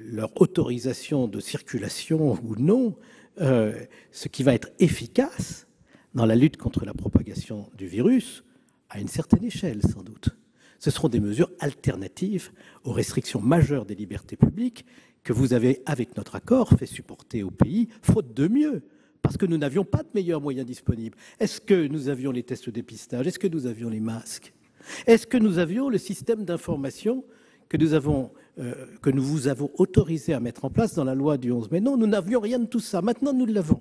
leur autorisation de circulation ou non, ce qui va être efficace dans la lutte contre la propagation du virus, à une certaine échelle sans doute, ce seront des mesures alternatives aux restrictions majeures des libertés publiques que vous avez, avec notre accord, fait supporter au pays, faute de mieux, parce que nous n'avions pas de meilleurs moyens disponibles. Est-ce que nous avions les tests de dépistage? Est-ce que nous avions les masques? Est-ce que nous avions le système d'information que nous vous avons autorisé à mettre en place dans la loi du 11 mai? Non, nous n'avions rien de tout ça. Maintenant, nous l'avons.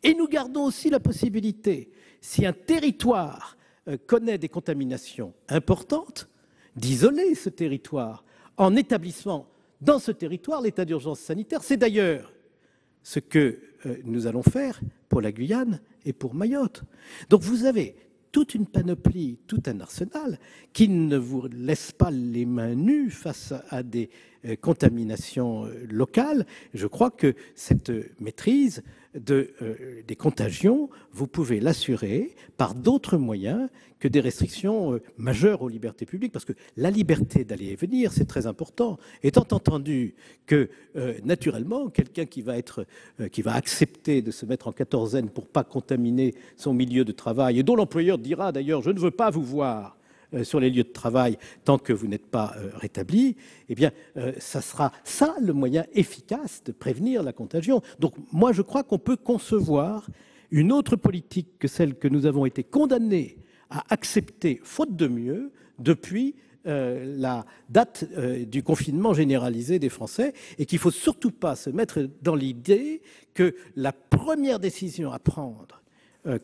Et nous gardons aussi la possibilité, si un territoire connaît des contaminations importantes, d'isoler ce territoire en établissant dans ce territoire l'état d'urgence sanitaire. C'est d'ailleurs ce que nous allons faire pour la Guyane et pour Mayotte. Donc vous avez toute une panoplie, tout un arsenal qui ne vous laisse pas les mains nues face à des contaminations locales. Je crois que cette maîtrise des contagions, vous pouvez l'assurer par d'autres moyens que des restrictions majeures aux libertés publiques, parce que la liberté d'aller et venir, c'est très important. Étant entendu que, naturellement, quelqu'un qui va accepter de se mettre en quatorzaine pour pas contaminer son milieu de travail, et dont l'employeur dira d'ailleurs « je ne veux pas vous voir », sur les lieux de travail tant que vous n'êtes pas rétabli, eh bien, ça sera ça le moyen efficace de prévenir la contagion. Donc, moi, je crois qu'on peut concevoir une autre politique que celle que nous avons été condamnés à accepter, faute de mieux, depuis la date du confinement généralisé des Français, et qu'il ne faut surtout pas se mettre dans l'idée que la première décision à prendre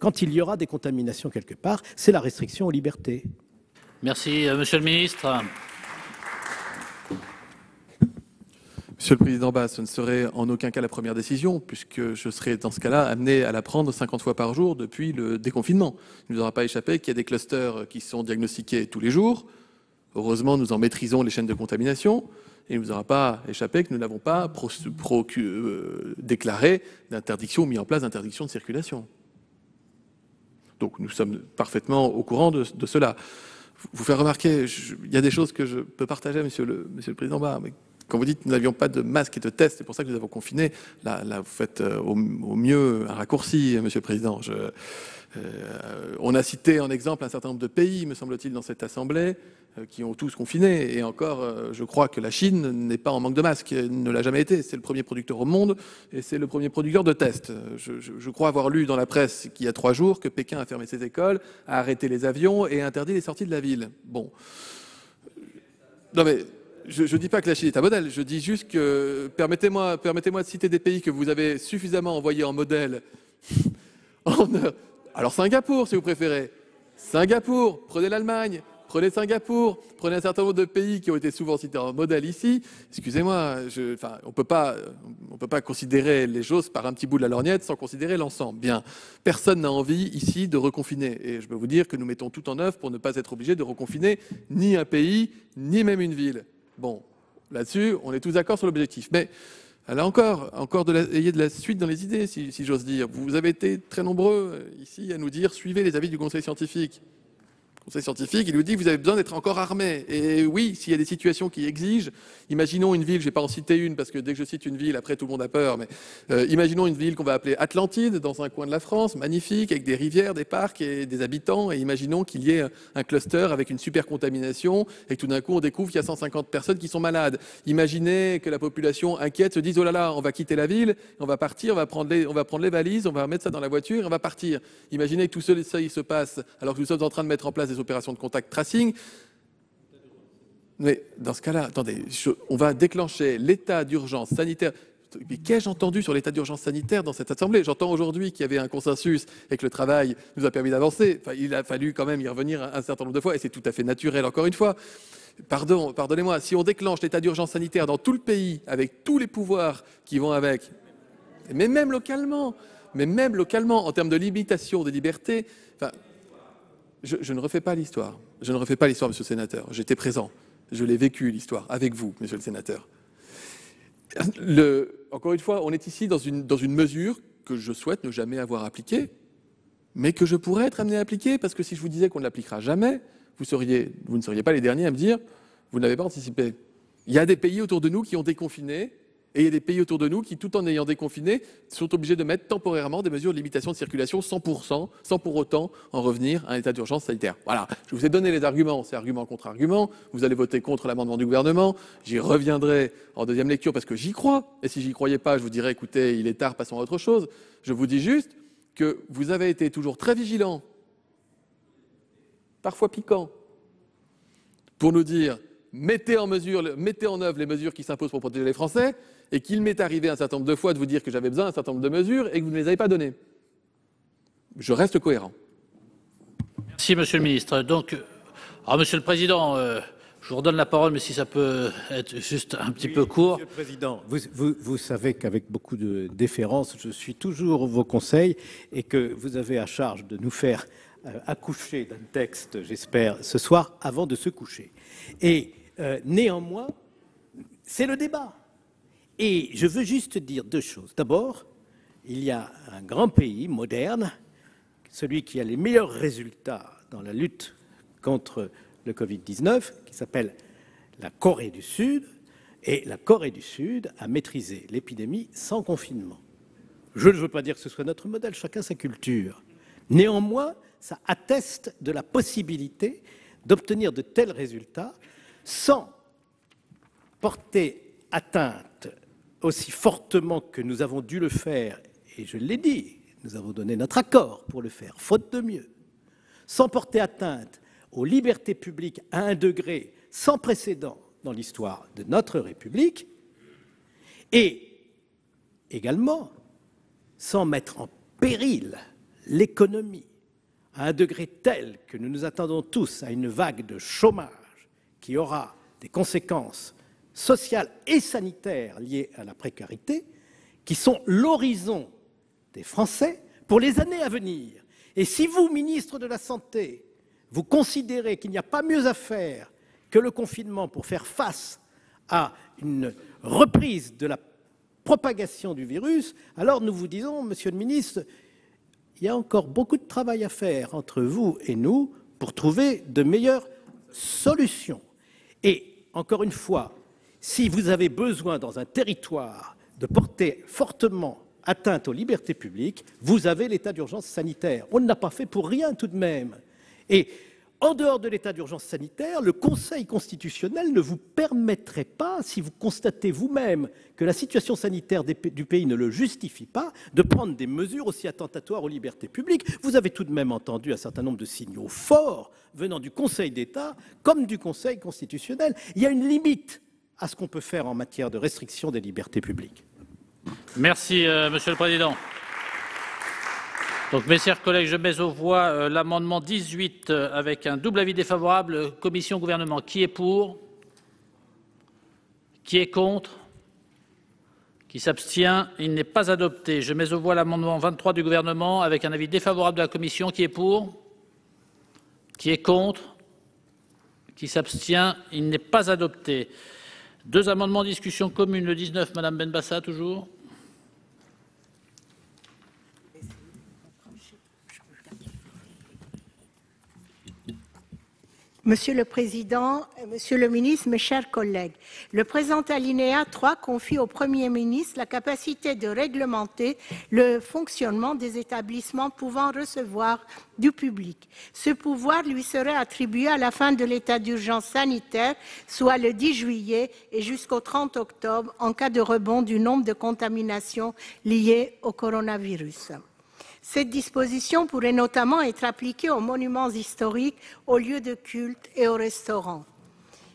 quand il y aura des contaminations quelque part, c'est la restriction aux libertés. Merci, monsieur le ministre. Monsieur le Président Bas, ce ne serait en aucun cas la première décision, puisque je serais dans ce cas-là amené à la prendre 50 fois par jour depuis le déconfinement. Il ne nous aura pas échappé qu'il y a des clusters qui sont diagnostiqués tous les jours. Heureusement, nous en maîtrisons les chaînes de contamination. Et il ne nous aura pas échappé que nous n'avons pas déclaré d'interdiction ou mis en place d'interdiction de circulation. Donc nous sommes parfaitement au courant de cela. Vous faire remarquer, il y a des choses que je peux partager, Monsieur le Président Bas, mais quand vous dites que nous n'avions pas de masques et de tests, c'est pour ça que nous avons confiné, là vous faites au mieux un raccourci, Monsieur le Président. On a cité en exemple un certain nombre de pays, me semble-t-il, dans cette Assemblée, qui ont tous confiné, et encore, je crois que la Chine n'est pas en manque de masques, elle ne l'a jamais été, c'est le premier producteur au monde, et c'est le premier producteur de tests. Je crois avoir lu dans la presse qu'il y a 3 jours que Pékin a fermé ses écoles, a arrêté les avions et a interdit les sorties de la ville. Bon. Non mais, je ne dis pas que la Chine est un modèle, je dis juste que, permettez-moi de citer des pays que vous avez suffisamment envoyés en modèle. Alors Singapour, si vous préférez. Singapour, prenez l'Allemagne, prenez Singapour, prenez un certain nombre de pays qui ont été souvent cités en modèle ici. Excusez-moi, on peut pas considérer les choses par un petit bout de la lorgnette sans considérer l'ensemble. Bien, personne n'a envie ici de reconfiner. Et je peux vous dire que nous mettons tout en œuvre pour ne pas être obligés de reconfiner ni un pays, ni même une ville. Bon, là-dessus, on est tous d'accord sur l'objectif. Mais là encore ayez de la suite dans les idées, si j'ose dire. Vous avez été très nombreux ici à nous dire « suivez les avis du Conseil scientifique ». Le Conseil scientifique, il nous dit que vous avez besoin d'être encore armé. Et oui, s'il y a des situations qui exigent, imaginons une ville, je ne vais pas en citer une, parce que dès que je cite une ville, après tout le monde a peur, mais imaginons une ville qu'on va appeler Atlantide, dans un coin de la France, magnifique, avec des rivières, des parcs et des habitants, et imaginons qu'il y ait un cluster avec une super contamination, et que tout d'un coup on découvre qu'il y a 150 personnes qui sont malades. Imaginez que la population inquiète se dise « oh là là, on va quitter la ville, on va partir, on va prendre les valises, on va mettre ça dans la voiture, et on va partir ». Imaginez que tout ça se passe alors que nous sommes en train de mettre en place des opérations de contact tracing. Mais dans ce cas-là, attendez, on va déclencher l'état d'urgence sanitaire. Mais qu'ai-je entendu sur l'état d'urgence sanitaire dans cette Assemblée? J'entends aujourd'hui qu'il y avait un consensus et que le travail nous a permis d'avancer. Enfin, il a fallu quand même y revenir un certain nombre de fois et c'est tout à fait naturel, encore une fois. Pardonnez-moi, si on déclenche l'état d'urgence sanitaire dans tout le pays, avec tous les pouvoirs qui vont avec, mais même localement, en termes de limitation des libertés, enfin, je ne refais pas l'histoire. Je ne refais pas l'histoire, monsieur le sénateur. J'étais présent. Je l'ai vécu, l'histoire, avec vous, monsieur le sénateur. Encore une fois, on est ici dans une mesure que je souhaite ne jamais avoir appliquée, mais que je pourrais être amené à appliquer, parce que si je vous disais qu'on ne l'appliquera jamais, vous ne seriez pas les derniers à me dire « vous n'avez pas anticipé ». Il y a des pays autour de nous qui ont déconfiné, et il y a des pays autour de nous qui, tout en ayant déconfiné, sont obligés de mettre temporairement des mesures de limitation de circulation 100%, sans pour autant en revenir à un état d'urgence sanitaire. Voilà, je vous ai donné les arguments, c'est argument contre argument. Vous allez voter contre l'amendement du gouvernement. J'y reviendrai en deuxième lecture parce que j'y crois. Et si j'y croyais pas, je vous dirais, écoutez, il est tard, passons à autre chose. Je vous dis juste que vous avez été toujours très vigilants, parfois piquants, pour nous dire mettez en œuvre les mesures qui s'imposent pour protéger les Français, et qu'il m'est arrivé un certain nombre de fois de vous dire que j'avais besoin d'un certain nombre de mesures et que vous ne les avez pas données. Je reste cohérent. Merci, monsieur le ministre. Donc, monsieur le président, je vous redonne la parole, mais si ça peut être juste un petit peu court. Monsieur le président, vous savez qu'avec beaucoup de déférence, je suis toujours vos conseils et que vous avez à charge de nous faire accoucher d'un texte, j'espère, ce soir, avant de se coucher. Et néanmoins, c'est le débat. Et je veux juste dire deux choses. D'abord, il y a un grand pays moderne, celui qui a les meilleurs résultats dans la lutte contre le Covid-19, qui s'appelle la Corée du Sud, et la Corée du Sud a maîtrisé l'épidémie sans confinement. Je ne veux pas dire que ce soit notre modèle, chacun sa culture. Néanmoins, ça atteste de la possibilité d'obtenir de tels résultats sans porter atteinte aussi fortement que nous avons dû le faire, et je l'ai dit, nous avons donné notre accord pour le faire, faute de mieux, sans porter atteinte aux libertés publiques à un degré sans précédent dans l'histoire de notre République, et également sans mettre en péril l'économie à un degré tel que nous nous attendons tous à une vague de chômage qui aura des conséquences sociales et sanitaires liées à la précarité, qui sont l'horizon des Français pour les années à venir. Et si vous, ministre de la Santé, vous considérez qu'il n'y a pas mieux à faire que le confinement pour faire face à une reprise de la propagation du virus, alors nous vous disons, monsieur le ministre, il y a encore beaucoup de travail à faire entre vous et nous pour trouver de meilleures solutions. Et encore une fois, si vous avez besoin dans un territoire de porter fortement atteinte aux libertés publiques, vous avez l'état d'urgence sanitaire. On ne l'a pas fait pour rien tout de même. Et en dehors de l'état d'urgence sanitaire, le Conseil constitutionnel ne vous permettrait pas, si vous constatez vous-même que la situation sanitaire du pays ne le justifie pas, de prendre des mesures aussi attentatoires aux libertés publiques. Vous avez tout de même entendu un certain nombre de signaux forts venant du Conseil d'État comme du Conseil constitutionnel. Il y a une limite à ce qu'on peut faire en matière de restriction des libertés publiques. Merci, Monsieur le Président. Donc, mes chers collègues, je mets aux voix l'amendement 18 avec un double avis défavorable, commission, gouvernement. Qui est pour? Qui est contre? Qui s'abstient? Il n'est pas adopté. Je mets aux voix l'amendement 23 du gouvernement avec un avis défavorable de la commission. Qui est pour? Qui est contre? Qui s'abstient? Il n'est pas adopté. Deux amendements en discussion commune. Le 19, Madame Benbassa, toujours. Monsieur le Président, Monsieur le Ministre, mes chers collègues, le présent alinéa 3 confie au Premier ministre la capacité de réglementer le fonctionnement des établissements pouvant recevoir du public. Ce pouvoir lui serait attribué à la fin de l'état d'urgence sanitaire, soit le 10 juillet et jusqu'au 30 octobre, en cas de rebond du nombre de contaminations liées au coronavirus. Cette disposition pourrait notamment être appliquée aux monuments historiques, aux lieux de culte et aux restaurants.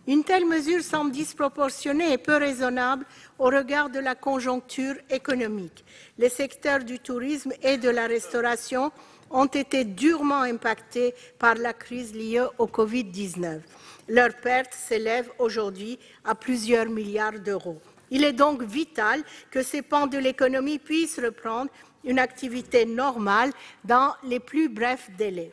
Une telle mesure semble disproportionnée et peu raisonnable au regard de la conjoncture économique. Les secteurs du tourisme et de la restauration ont été durement impactés par la crise liée au Covid-19. Leurs pertes s'élèvent aujourd'hui à plusieurs milliards d'euros. Il est donc vital que ces pans de l'économie puissent reprendre une activité normale dans les plus brefs délais.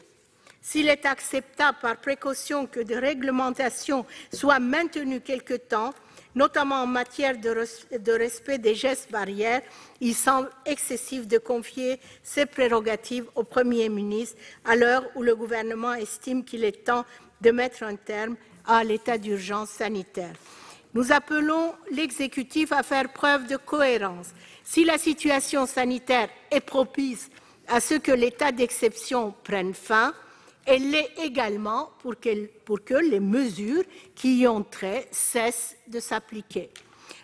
S'il est acceptable par précaution que des réglementations soient maintenues quelque temps, notamment en matière de respect des gestes barrières, il semble excessif de confier ces prérogatives au Premier ministre à l'heure où le gouvernement estime qu'il est temps de mettre un terme à l'état d'urgence sanitaire. Nous appelons l'exécutif à faire preuve de cohérence. Si la situation sanitaire est propice à ce que l'état d'exception prenne fin, elle l'est également pour que les mesures qui y ont trait cessent de s'appliquer.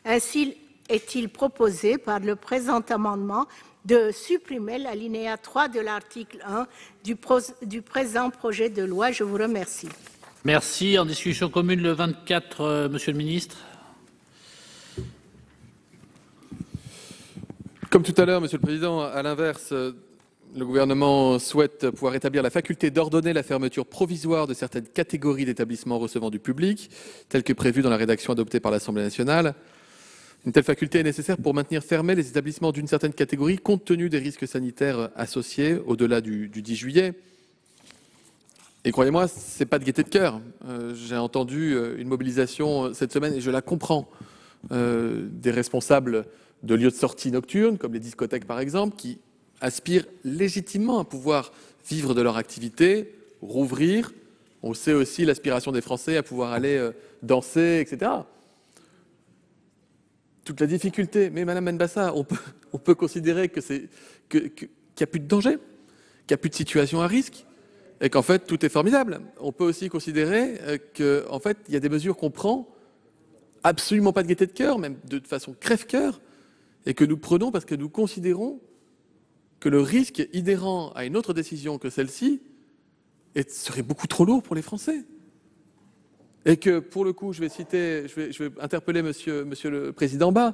Ainsi est-il proposé par le présent amendement de supprimer l'alinéa 3 de l'article 1 du présent projet de loi. Je vous remercie. Merci. En discussion commune, le 24, Monsieur le Ministre. Comme tout à l'heure, Monsieur le Président, à l'inverse, le gouvernement souhaite pouvoir rétablir la faculté d'ordonner la fermeture provisoire de certaines catégories d'établissements recevant du public, telles que prévues dans la rédaction adoptée par l'Assemblée nationale. Une telle faculté est nécessaire pour maintenir fermés les établissements d'une certaine catégorie, compte tenu des risques sanitaires associés au-delà du 10 juillet. Et croyez-moi, ce n'est pas de gaieté de cœur. J'ai entendu une mobilisation cette semaine, et je la comprends, des responsables de lieux de sortie nocturnes, comme les discothèques par exemple, qui aspirent légitimement à pouvoir vivre de leur activité, rouvrir. On sait aussi l'aspiration des Français à pouvoir aller danser, etc. Toute la difficulté, mais Madame Benbassa, on peut considérer qu'il n'y a plus de danger, qu'il n'y a plus de situation à risque, et qu'en fait tout est formidable. On peut aussi considérer qu'en fait il y a des mesures qu'on prend absolument pas de gaieté de cœur, même de façon crève-cœur, et que nous prenons parce que nous considérons que le risque inhérent à une autre décision que celle-ci serait beaucoup trop lourd pour les Français. Et que, pour le coup, je vais interpeller Monsieur le Président Bas,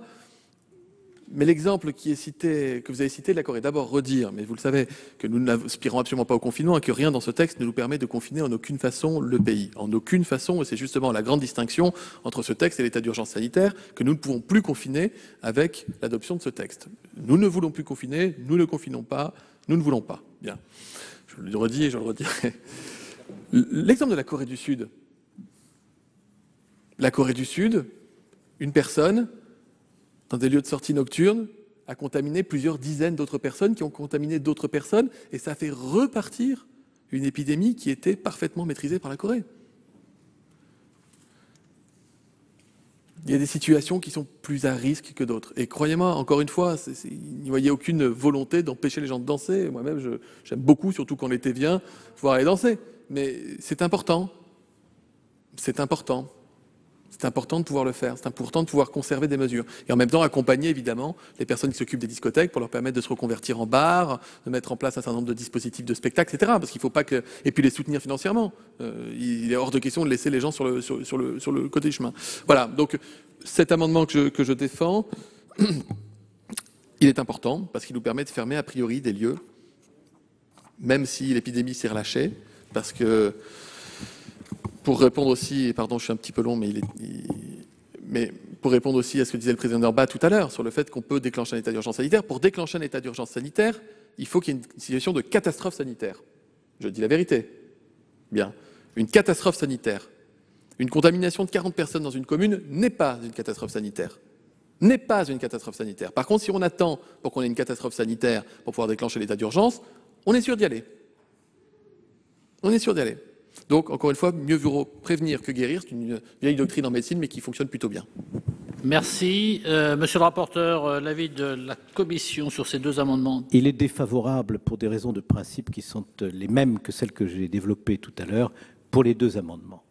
mais l'exemple que vous avez cité de la Corée, d'abord redire, mais vous le savez, que nous n'aspirons absolument pas au confinement et que rien dans ce texte ne nous permet de confiner en aucune façon le pays. En aucune façon, et c'est justement la grande distinction entre ce texte et l'état d'urgence sanitaire, que nous ne pouvons plus confiner avec l'adoption de ce texte. Nous ne voulons plus confiner, nous ne confinons pas, nous ne voulons pas. Bien. Je le redis et je le redirai. L'exemple de la Corée du Sud. La Corée du Sud, une personne dans des lieux de sortie nocturne, a contaminé plusieurs dizaines d'autres personnes qui ont contaminé d'autres personnes, et ça a fait repartir une épidémie qui était parfaitement maîtrisée par la Corée. Il y a des situations qui sont plus à risque que d'autres. Et croyez-moi, encore une fois, il n'y voyait aucune volonté d'empêcher les gens de danser. Moi-même, j'aime beaucoup, surtout quand l'été vient, pouvoir aller danser. Mais c'est important. C'est important. C'est important de pouvoir le faire, c'est important de pouvoir conserver des mesures. Et en même temps, accompagner évidemment les personnes qui s'occupent des discothèques pour leur permettre de se reconvertir en bar, de mettre en place un certain nombre de dispositifs de spectacle, etc. Parce qu'il ne faut pas que... Et puis les soutenir financièrement. Il est hors de question de laisser les gens sur le côté du chemin. Voilà, donc cet amendement que je défends, il est important parce qu'il nous permet de fermer a priori des lieux, même si l'épidémie s'est relâchée, parce que... Pour répondre aussi, et pardon, je suis un petit peu long, mais pour répondre aussi à ce que disait le président Orba tout à l'heure, sur le fait qu'on peut déclencher un état d'urgence sanitaire, pour déclencher un état d'urgence sanitaire, il faut qu'il y ait une situation de catastrophe sanitaire. Je dis la vérité. Bien. Une catastrophe sanitaire. Une contamination de 40 personnes dans une commune n'est pas une catastrophe sanitaire. N'est pas une catastrophe sanitaire. Par contre, si on attend pour qu'on ait une catastrophe sanitaire pour pouvoir déclencher l'état d'urgence, on est sûr d'y aller. On est sûr d'y aller. Donc, encore une fois, mieux vaut prévenir que guérir. C'est une vieille doctrine en médecine, mais qui fonctionne plutôt bien. Merci. Monsieur le rapporteur, l'avis de la commission sur ces deux amendements. Il est défavorable pour des raisons de principe qui sont les mêmes que celles que j'ai développées tout à l'heure pour les deux amendements.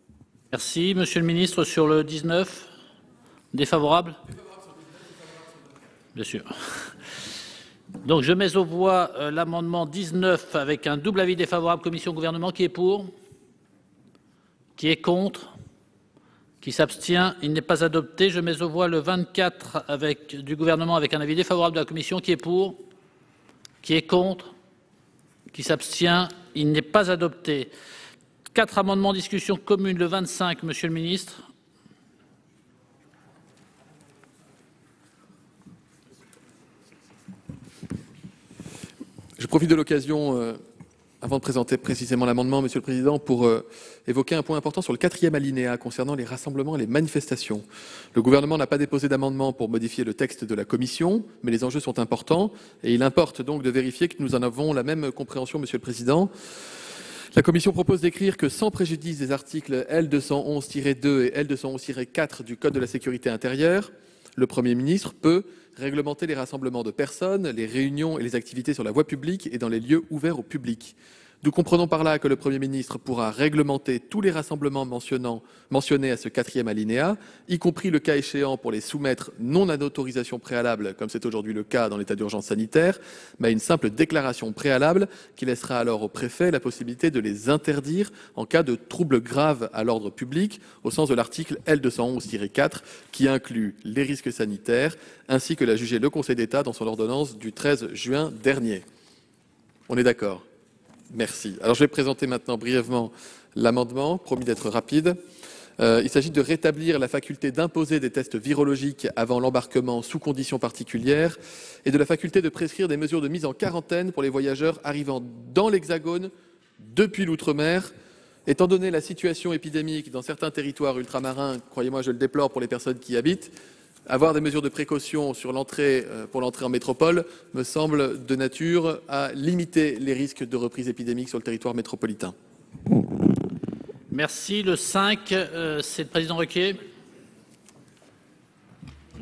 Merci. Monsieur le ministre, sur le 19, défavorable ? Bien sûr. Donc, je mets aux voix l'amendement 19 avec un double avis défavorable commission-gouvernement. Qui est pour ? Qui est contre? Qui s'abstient? Il n'est pas adopté. Je mets aux voix le 24 du gouvernement avec un avis défavorable de la commission. Qui est pour? Qui est contre? Qui s'abstient? Il n'est pas adopté. 4 amendements en discussion commune. Le 25, monsieur le ministre. Je profite de l'occasion, avant de présenter précisément l'amendement, Monsieur le Président, pour évoquer un point important sur le 4e alinéa concernant les rassemblements et les manifestations. Le gouvernement n'a pas déposé d'amendement pour modifier le texte de la Commission, mais les enjeux sont importants et il importe donc de vérifier que nous en avons la même compréhension, Monsieur le Président. La Commission propose d'écrire que sans préjudice des articles L211-2 et L211-4 du Code de la sécurité intérieure, le Premier ministre peut réglementer les rassemblements de personnes, les réunions et les activités sur la voie publique et dans les lieux ouverts au public. Nous comprenons par là que le Premier ministre pourra réglementer tous les rassemblements mentionnés à ce 4e alinéa, y compris le cas échéant pour les soumettre non à autorisation préalable, comme c'est aujourd'hui le cas dans l'état d'urgence sanitaire, mais à une simple déclaration préalable qui laissera alors au préfet la possibilité de les interdire en cas de troubles graves à l'ordre public, au sens de l'article L211-4, qui inclut les risques sanitaires, ainsi que l'a jugé le Conseil d'État dans son ordonnance du 13 juin dernier. On est d'accord ? Merci. Alors je vais présenter maintenant brièvement l'amendement, promis d'être rapide. Il s'agit de rétablir la faculté d'imposer des tests virologiques avant l'embarquement sous conditions particulières et de la faculté de prescrire des mesures de mise en quarantaine pour les voyageurs arrivant dans l'Hexagone depuis l'outre-mer. Étant donné la situation épidémique dans certains territoires ultramarins, croyez-moi, je le déplore pour les personnes qui y habitent, avoir des mesures de précaution sur pour l'entrée en métropole me semble de nature à limiter les risques de reprise épidémique sur le territoire métropolitain. Merci. Le 5, c'est le président Ruquier.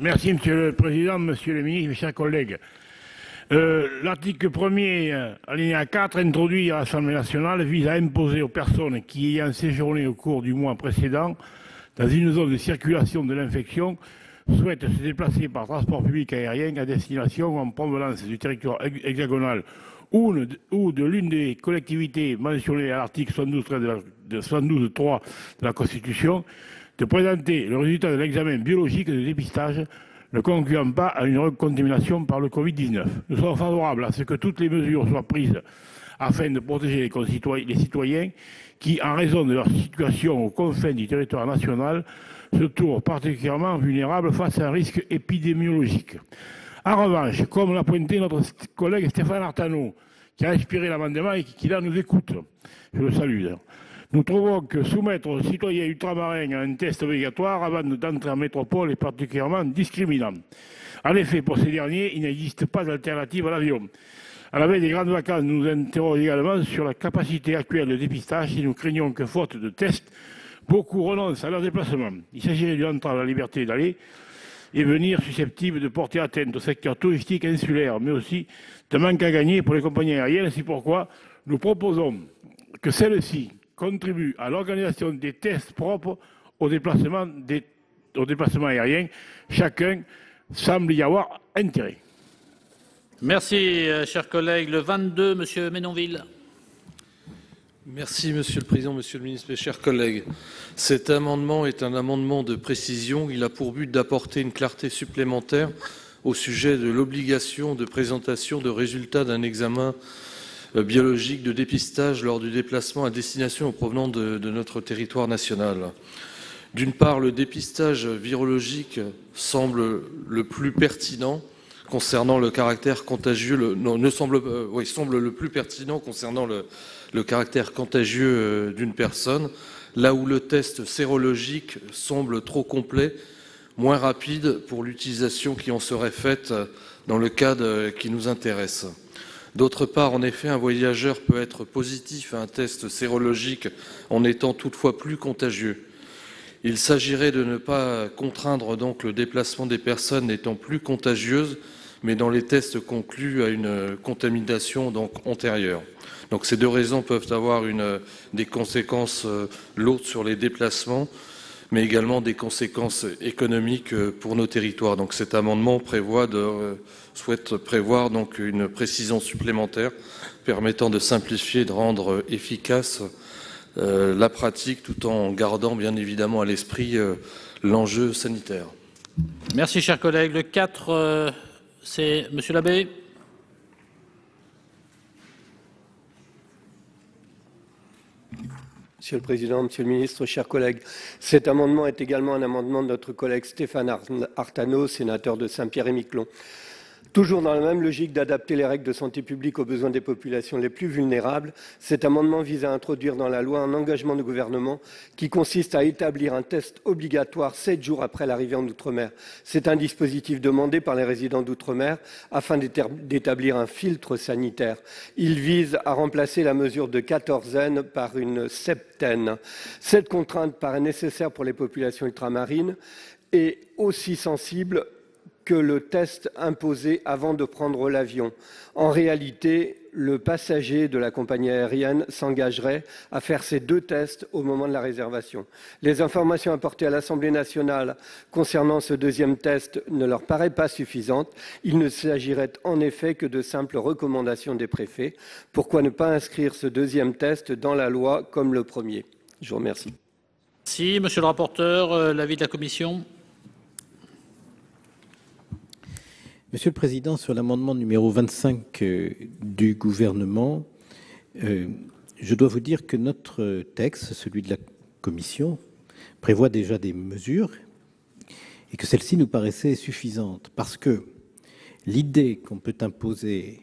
Merci, Monsieur le Président, Monsieur le Ministre, mes chers collègues. L'article 1er, alinéa 4, introduit à l'Assemblée nationale, vise à imposer aux personnes qui ayant séjourné au cours du mois précédent dans une zone de circulation de l'infection souhaitent se déplacer par transport public aérien à destination ou en provenance du territoire hexagonal ou de l'une des collectivités mentionnées à l'article 72.3 de la Constitution, de présenter le résultat de l'examen biologique de dépistage ne concluant pas à une contamination par le Covid-19. Nous sommes favorables à ce que toutes les mesures soient prises afin de protéger les citoyens qui, en raison de leur situation aux confins du territoire national, se trouvent particulièrement vulnérables face à un risque épidémiologique. En revanche, comme l'a pointé notre collègue Stéphane Artano, qui a inspiré l'amendement et qui là nous écoute, je le salue d'ailleurs, nous trouvons que soumettre aux citoyens ultramarins à un test obligatoire avant d'entrer en métropole est particulièrement discriminant. En effet, pour ces derniers, il n'existe pas d'alternative à l'avion. À la veille des grandes vacances, nous nous interrogeons également sur la capacité actuelle de dépistage et nous craignons que, faute de tests, beaucoup renoncent à leur déplacement. Il s'agirait d'une entrave à la liberté d'aller et venir susceptible de porter atteinte au secteur touristique insulaire, mais aussi de manque à gagner pour les compagnies aériennes. C'est pourquoi nous proposons que celles-ci contribuent à l'organisation des tests propres au déplacement des au déplacement aérien. Chacun semble y avoir intérêt. Merci, chers collègues. Le 22, Monsieur Menonville. Merci, Monsieur le Président, Monsieur le Ministre, mes chers collègues. Cet amendement est un amendement de précision. Il a pour but d'apporter une clarté supplémentaire au sujet de l'obligation de présentation de résultats d'un examen biologique de dépistage lors du déplacement à destination provenant de notre territoire national. D'une part, le dépistage virologique semble le plus pertinent concernant le caractère contagieux, semble le plus pertinent concernant le caractère contagieux d'une personne, là où le test sérologique semble trop complet, moins rapide pour l'utilisation qui en serait faite dans le cas qui nous intéresse. D'autre part, en effet, un voyageur peut être positif à un test sérologique en étant toutefois plus contagieux. Il s'agirait de ne pas contraindre donc le déplacement des personnes étant plus contagieuses, mais dans les tests conclus à une contamination donc antérieure. Donc ces deux raisons peuvent avoir des conséquences lourdes sur les déplacements, mais également des conséquences économiques pour nos territoires. Donc cet amendement souhaite prévoir donc une précision supplémentaire permettant de simplifier et de rendre efficace la pratique tout en gardant bien évidemment à l'esprit l'enjeu sanitaire. Merci, chers collègues. Le 4, c'est Monsieur Labbé. Monsieur le Président, Monsieur le Ministre, chers collègues, cet amendement est également un amendement de notre collègue Stéphane Artano, sénateur de Saint-Pierre-et-Miquelon. Toujours dans la même logique d'adapter les règles de santé publique aux besoins des populations les plus vulnérables, cet amendement vise à introduire dans la loi un engagement du gouvernement qui consiste à établir un test obligatoire 7 jours après l'arrivée en Outre-mer. C'est un dispositif demandé par les résidents d'Outre-mer afin d'établir un filtre sanitaire. Il vise à remplacer la mesure de quatorzaine par une septaine. Cette contrainte paraît nécessaire pour les populations ultramarines et aussi sensible que le test imposé avant de prendre l'avion. En réalité, le passager de la compagnie aérienne s'engagerait à faire ces 2 tests au moment de la réservation. Les informations apportées à l'Assemblée nationale concernant ce deuxième test ne leur paraissent pas suffisantes. Il ne s'agirait en effet que de simples recommandations des préfets. Pourquoi ne pas inscrire ce deuxième test dans la loi comme le premier? Je vous remercie. Merci, Monsieur le rapporteur. L'avis de la Commission. Monsieur le Président, sur l'amendement numéro 25 du gouvernement, je dois vous dire que notre texte, celui de la Commission, prévoit déjà des mesures et que celles-ci nous paraissaient suffisantes parce que l'idée qu'on peut imposer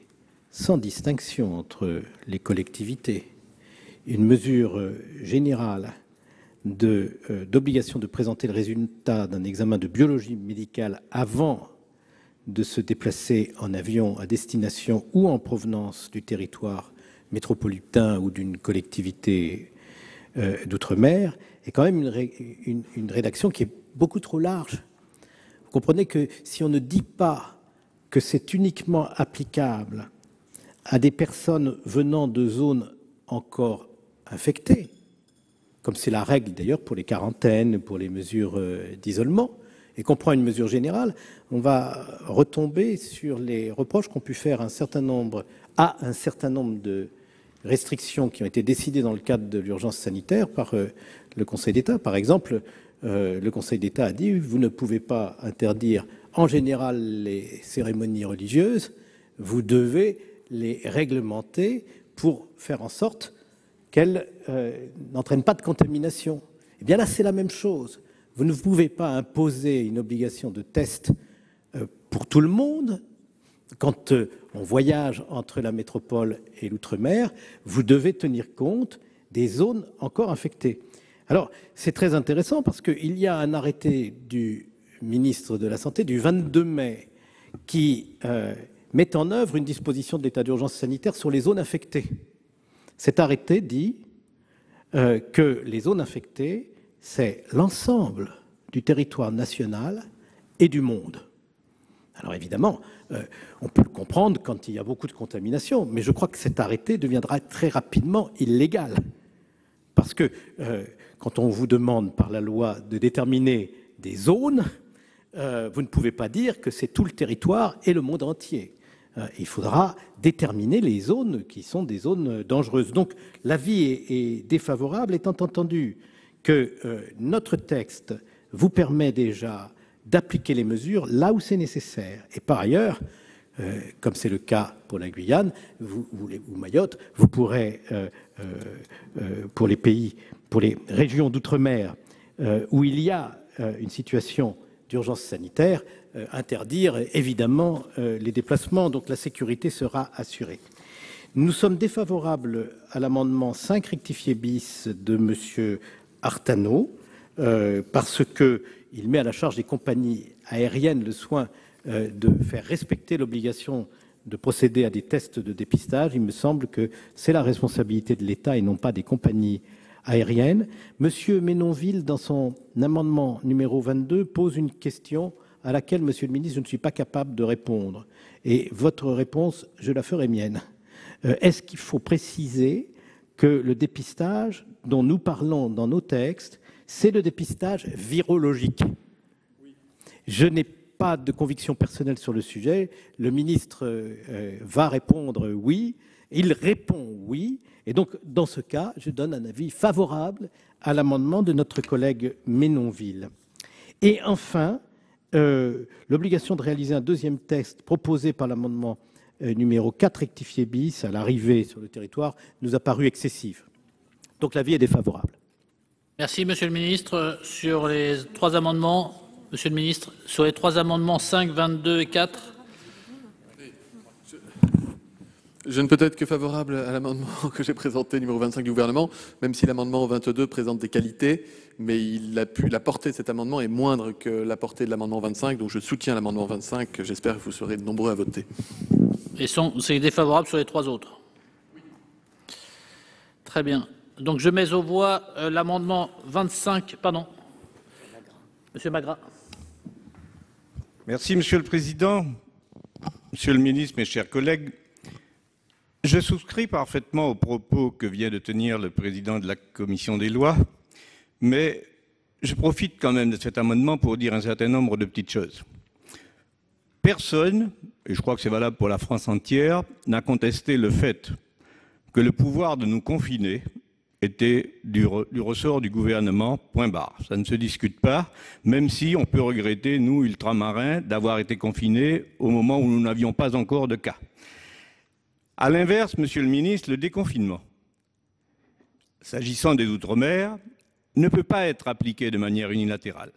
sans distinction entre les collectivités une mesure générale d'obligation de présenter le résultat d'un examen de biologie médicale avant de se déplacer en avion à destination ou en provenance du territoire métropolitain ou d'une collectivité d'outre-mer est quand même une rédaction qui est beaucoup trop large. Vous comprenez que si on ne dit pas que c'est uniquement applicable à des personnes venant de zones encore infectées, comme c'est la règle d'ailleurs pour les quarantaines, pour les mesures d'isolement, et qu'on prend une mesure générale, on va retomber sur les reproches qu'ont pu faire un certain nombre de restrictions qui ont été décidées dans le cadre de l'urgence sanitaire par le Conseil d'État. Par exemple, le Conseil d'État a dit « vous ne pouvez pas interdire en général les cérémonies religieuses, vous devez les réglementer pour faire en sorte qu'elles n'entraînent pas de contamination ». Eh bien là, c'est la même chose. Vous ne pouvez pas imposer une obligation de test pour tout le monde. Quand on voyage entre la métropole et l'outre-mer, vous devez tenir compte des zones encore infectées. Alors, c'est très intéressant parce qu'il y a un arrêté du ministre de la Santé du 22 mai qui met en œuvre une disposition de l'état d'urgence sanitaire sur les zones infectées. Cet arrêté dit que les zones infectées, c'est l'ensemble du territoire national et du monde. Alors évidemment, on peut le comprendre quand il y a beaucoup de contamination, mais je crois que cet arrêté deviendra très rapidement illégal. Parce que quand on vous demande par la loi de déterminer zones, vous ne pouvez pas dire que c'est tout le territoire et le monde entier. Il faudra déterminer les zones qui sont des zones dangereuses. Donc l'avis est défavorable, étant entendu que notre texte vous permet déjà d'appliquer les mesures là où c'est nécessaire. Et par ailleurs, comme c'est le cas pour la Guyane ou Mayotte, vous pourrez, pour les régions d'outre-mer où il y a une situation d'urgence sanitaire, interdire évidemment les déplacements. Donc la sécurité sera assurée. Nous sommes défavorables à l'amendement 5 rectifié bis de M. Artano, parce qu'il met à la charge des compagnies aériennes le soin de faire respecter l'obligation de procéder à des tests de dépistage. Il me semble que c'est la responsabilité de l'État et non pas des compagnies aériennes. Monsieur Menonville, dans son amendement numéro 22, pose une question à laquelle, monsieur le ministre, je ne suis pas capable de répondre. Et votre réponse, je la ferai mienne. Est-ce qu'il faut préciser que le dépistage dont nous parlons dans nos textes, c'est le dépistage virologique? Je n'ai pas de conviction personnelle sur le sujet. Le ministre va répondre oui. Il répond oui. Et donc, dans ce cas, je donne un avis favorable à l'amendement de notre collègue Menonville. Et enfin, l'obligation de réaliser un deuxième test proposé par l'amendement numéro 4 rectifié bis à l'arrivée sur le territoire nous a paru excessive. Donc l'avis est défavorable. Merci, monsieur le ministre. Sur les trois amendements, monsieur le ministre, sur les trois amendements 5, 22 et 4. Je ne peux être que favorable à l'amendement que j'ai présenté, numéro 25 du gouvernement, même si l'amendement 22 présente des qualités, mais la portée de cet amendement est moindre que la portée de l'amendement 25, donc je soutiens l'amendement 25, j'espère que vous serez nombreux à voter. Et c'est défavorable sur les trois autres? Oui. Très bien. Donc je mets aux voix l'amendement 25, pardon. Monsieur Magras. Merci, Monsieur le Président. Monsieur le Ministre, mes chers collègues, je souscris parfaitement aux propos que vient de tenir le président de la Commission des lois, mais je profite quand même de cet amendement pour dire un certain nombre de petites choses. Personne, et je crois que c'est valable pour la France entière, n'a contesté le fait que le pouvoir de nous confiner était du ressort du gouvernement, point barre. Ça ne se discute pas, même si on peut regretter, nous, ultramarins, d'avoir été confinés au moment où nous n'avions pas encore de cas. À l'inverse, Monsieur le Ministre, le déconfinement, s'agissant des Outre-mer, ne peut pas être appliqué de manière unilatérale.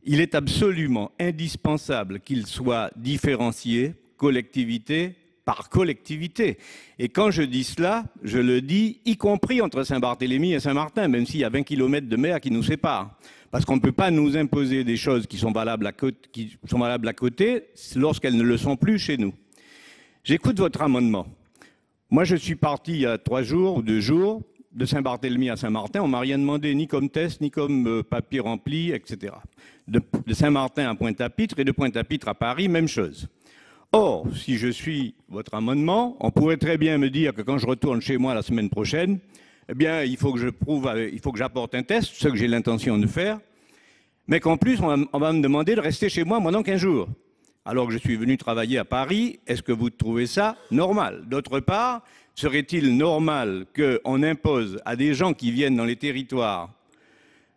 Il est absolument indispensable qu'il soit différencié, collectivité par collectivité. Et quand je dis cela, je le dis y compris entre Saint-Barthélemy et Saint-Martin, même s'il y a 20 km de mer qui nous séparent. Parce qu'on ne peut pas nous imposer des choses qui sont valables à côté lorsqu'elles ne le sont plus chez nous. J'écoute votre amendement. Moi, je suis parti il y a 3 jours ou 2 jours de Saint-Barthélemy à Saint-Martin. On ne m'a rien demandé, ni comme test, ni comme papier rempli, etc. De Saint-Martin à Pointe-à-Pitre et de Pointe-à-Pitre à Paris, même chose. Or, si je suis votre amendement, on pourrait très bien me dire que quand je retourne chez moi la semaine prochaine, eh bien, il faut que j'apporte un test, ce que j'ai l'intention de faire, mais qu'en plus, on va me demander de rester chez moi pendant 15 jours. Alors que je suis venu travailler à Paris, est-ce que vous trouvez ça normal? D'autre part, serait-il normal qu'on impose à des gens qui viennent dans les territoires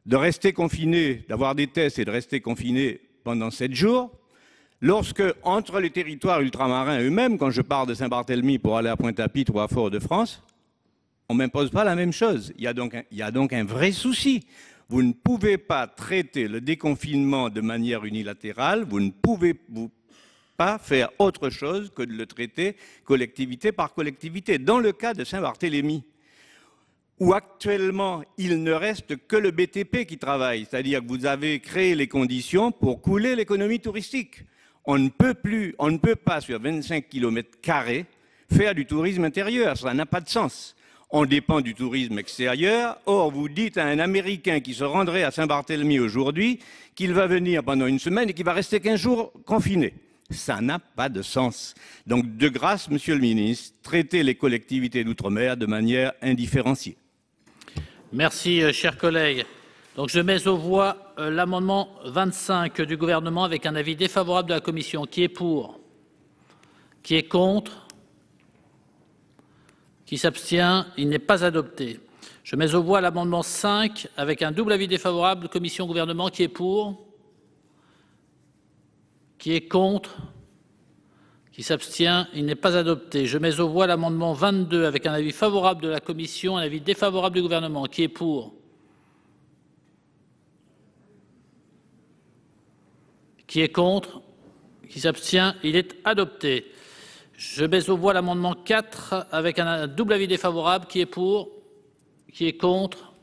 de rester confinés, d'avoir des tests et de rester confinés pendant 7 jours, lorsque, entre les territoires ultramarins eux-mêmes, quand je pars de Saint-Barthélemy pour aller à Pointe-à-Pitre ou à Fort-de-France, on ne m'impose pas la même chose. Il y a donc un vrai souci. Vous ne pouvez pas traiter le déconfinement de manière unilatérale, vous ne pouvez pas faire autre chose que de le traiter collectivité par collectivité. Dans le cas de Saint-Barthélemy, où actuellement il ne reste que le BTP qui travaille, c'est-à-dire que vous avez créé les conditions pour couler l'économie touristique. On ne peut pas sur 25 km² faire du tourisme intérieur, ça n'a pas de sens. On dépend du tourisme extérieur. Or, vous dites à un Américain qui se rendrait à Saint-Barthélemy aujourd'hui qu'il va venir pendant 1 semaine et qu'il va rester 15 jours confiné. Ça n'a pas de sens. Donc, de grâce, Monsieur le Ministre, traitez les collectivités d'outre-mer de manière indifférenciée. Merci, chers collègues. Donc je mets aux voix l'amendement 25 du gouvernement avec un avis défavorable de la commission. Qui est pour? Qui est contre? Qui s'abstient? Il n'est pas adopté. Je mets aux voix l'amendement 5 avec un double avis défavorable de commission gouvernement. Qui est pour? Qui est contre? Qui s'abstient? Il n'est pas adopté. Je mets aux voix l'amendement 22 avec un avis favorable de la commission, un avis défavorable du gouvernement. Qui est pour? Qui est contre? Qui s'abstient? Il est adopté. Je mets aux voix l'amendement 4 avec un double avis défavorable. Qui est pour? Qui est contre?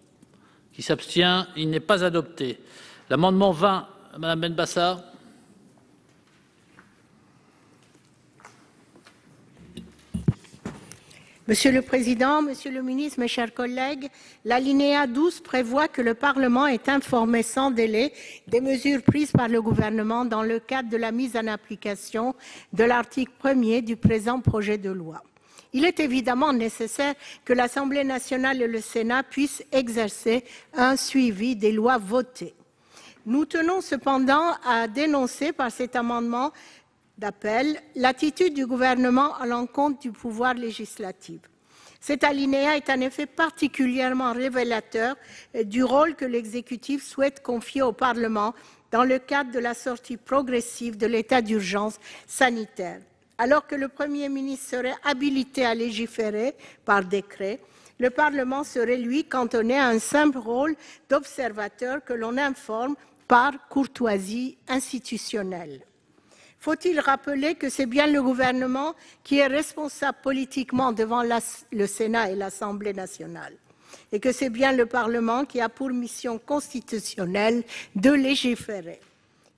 Qui s'abstient? Il n'est pas adopté. L'amendement 20, Madame Benbassa. Monsieur le Président, Monsieur le Ministre, mes chers collègues, l'alinéa 12 prévoit que le Parlement est informé sans délai des mesures prises par le gouvernement dans le cadre de la mise en application de l'article 1er du présent projet de loi. Il est évidemment nécessaire que l'Assemblée nationale et le Sénat puissent exercer un suivi des lois votées. Nous tenons cependant à dénoncer par cet amendement d'appel l'attitude du gouvernement à l'encontre du pouvoir législatif. Cet alinéa est en effet particulièrement révélateur du rôle que l'exécutif souhaite confier au Parlement dans le cadre de la sortie progressive de l'état d'urgence sanitaire. Alors que le Premier ministre serait habilité à légiférer par décret, le Parlement serait, lui, cantonné à un simple rôle d'observateur que l'on informe par courtoisie institutionnelle. Faut-il rappeler que c'est bien le gouvernement qui est responsable politiquement devant le Sénat et l'Assemblée nationale et que c'est bien le Parlement qui a pour mission constitutionnelle de légiférer.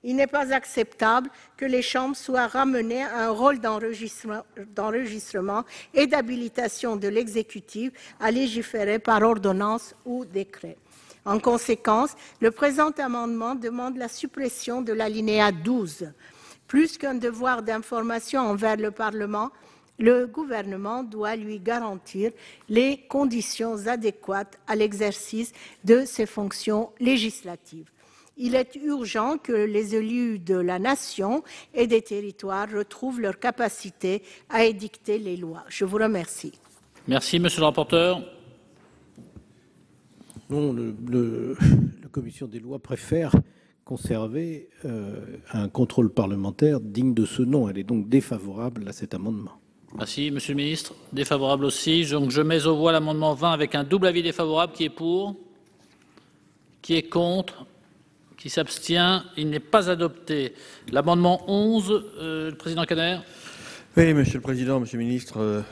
Il n'est pas acceptable que les chambres soient ramenées à un rôle d'enregistrement et d'habilitation de l'exécutif à légiférer par ordonnance ou décret. En conséquence, le présent amendement demande la suppression de l'alinéa 12. Plus qu'un devoir d'information envers le Parlement, le gouvernement doit lui garantir les conditions adéquates à l'exercice de ses fonctions législatives. Il est urgent que les élus de la nation et des territoires retrouvent leur capacité à édicter les lois. Je vous remercie. Merci, monsieur le rapporteur. Non, la commission des lois préfère conserver un contrôle parlementaire digne de ce nom. Elle est donc défavorable à cet amendement. Merci, monsieur le ministre. Défavorable aussi. Donc je mets aux voix l'amendement 20 avec un double avis défavorable. Qui est pour? Qui est contre? Qui s'abstient? Il n'est pas adopté. L'amendement 11, le président Caner. Oui, Monsieur le Président, Monsieur le Ministre,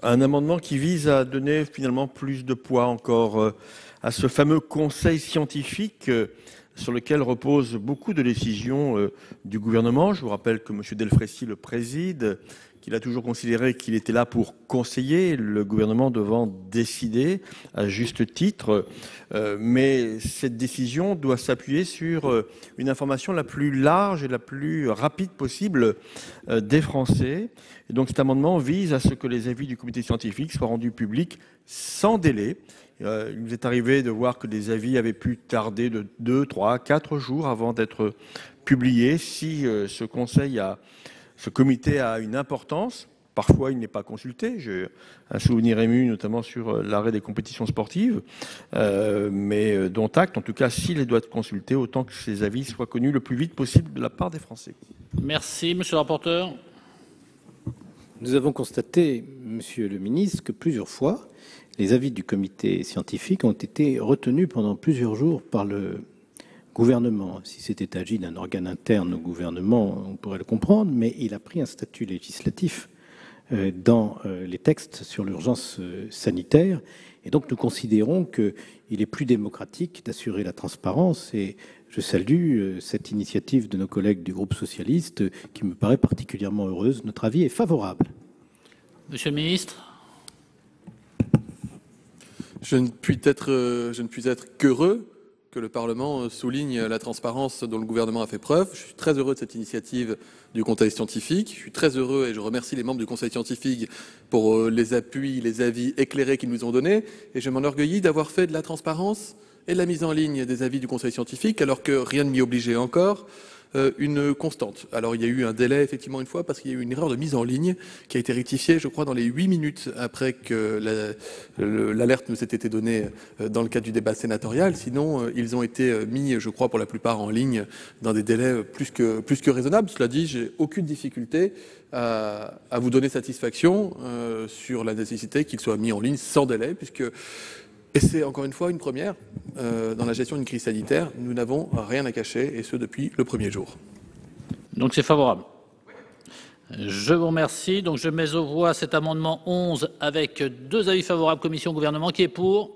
un amendement qui vise à donner finalement plus de poids encore à ce fameux conseil scientifique sur lequel reposent beaucoup de décisions du gouvernement. Je vous rappelle que M. Delfraissy le préside, qu'il a toujours considéré qu'il était là pour conseiller, le gouvernement devant décider à juste titre. Mais cette décision doit s'appuyer sur une information la plus large et la plus rapide possible des Français. Et donc cet amendement vise à ce que les avis du comité scientifique soient rendus publics sans délai. Il nous est arrivé de voir que des avis avaient pu tarder de 2, 3, 4 jours avant d'être publiés. Si ce comité a une importance, parfois il n'est pas consulté. J'ai un souvenir ému notamment sur l'arrêt des compétitions sportives, mais dont acte. En tout cas, s'il doit être consulté, autant que ces avis soient connus le plus vite possible de la part des Français. Merci, monsieur le rapporteur. Nous avons constaté, monsieur le ministre, que plusieurs fois, les avis du comité scientifique ont été retenus pendant plusieurs jours par le gouvernement. Si c'était agi d'un organe interne au gouvernement, on pourrait le comprendre, mais il a pris un statut législatif dans les textes sur l'urgence sanitaire. Et donc nous considérons qu'il est plus démocratique d'assurer la transparence. Et je salue cette initiative de nos collègues du groupe socialiste qui me paraît particulièrement heureuse. Notre avis est favorable. Monsieur le ministre. Je ne puis être qu'heureux que le Parlement souligne la transparence dont le gouvernement a fait preuve. Je suis très heureux de cette initiative du Conseil scientifique. Je suis très heureux et je remercie les membres du Conseil scientifique pour les appuis, les avis éclairés qu'ils nous ont donnés. Et je m'enorgueillis d'avoir fait de la transparence et la mise en ligne des avis du conseil scientifique, alors que rien ne m'y obligeait encore, une constante. Alors il y a eu un délai effectivement une fois parce qu'il y a eu une erreur de mise en ligne qui a été rectifiée, je crois, dans les 8 minutes après que l'alerte nous ait été donnée dans le cadre du débat sénatorial. Sinon, ils ont été mis, je crois, pour la plupart en ligne dans des délais plus que raisonnables. Cela dit, j'ai aucune difficulté à vous donner satisfaction sur la nécessité qu'ils soient mis en ligne sans délai, puisque et c'est encore une fois une première dans la gestion d'une crise sanitaire. Nous n'avons rien à cacher, et ce depuis le premier jour. Donc c'est favorable. Je vous remercie. Donc je mets aux voix cet amendement 11 avec 2 avis favorables, commission, gouvernement. Qui est pour?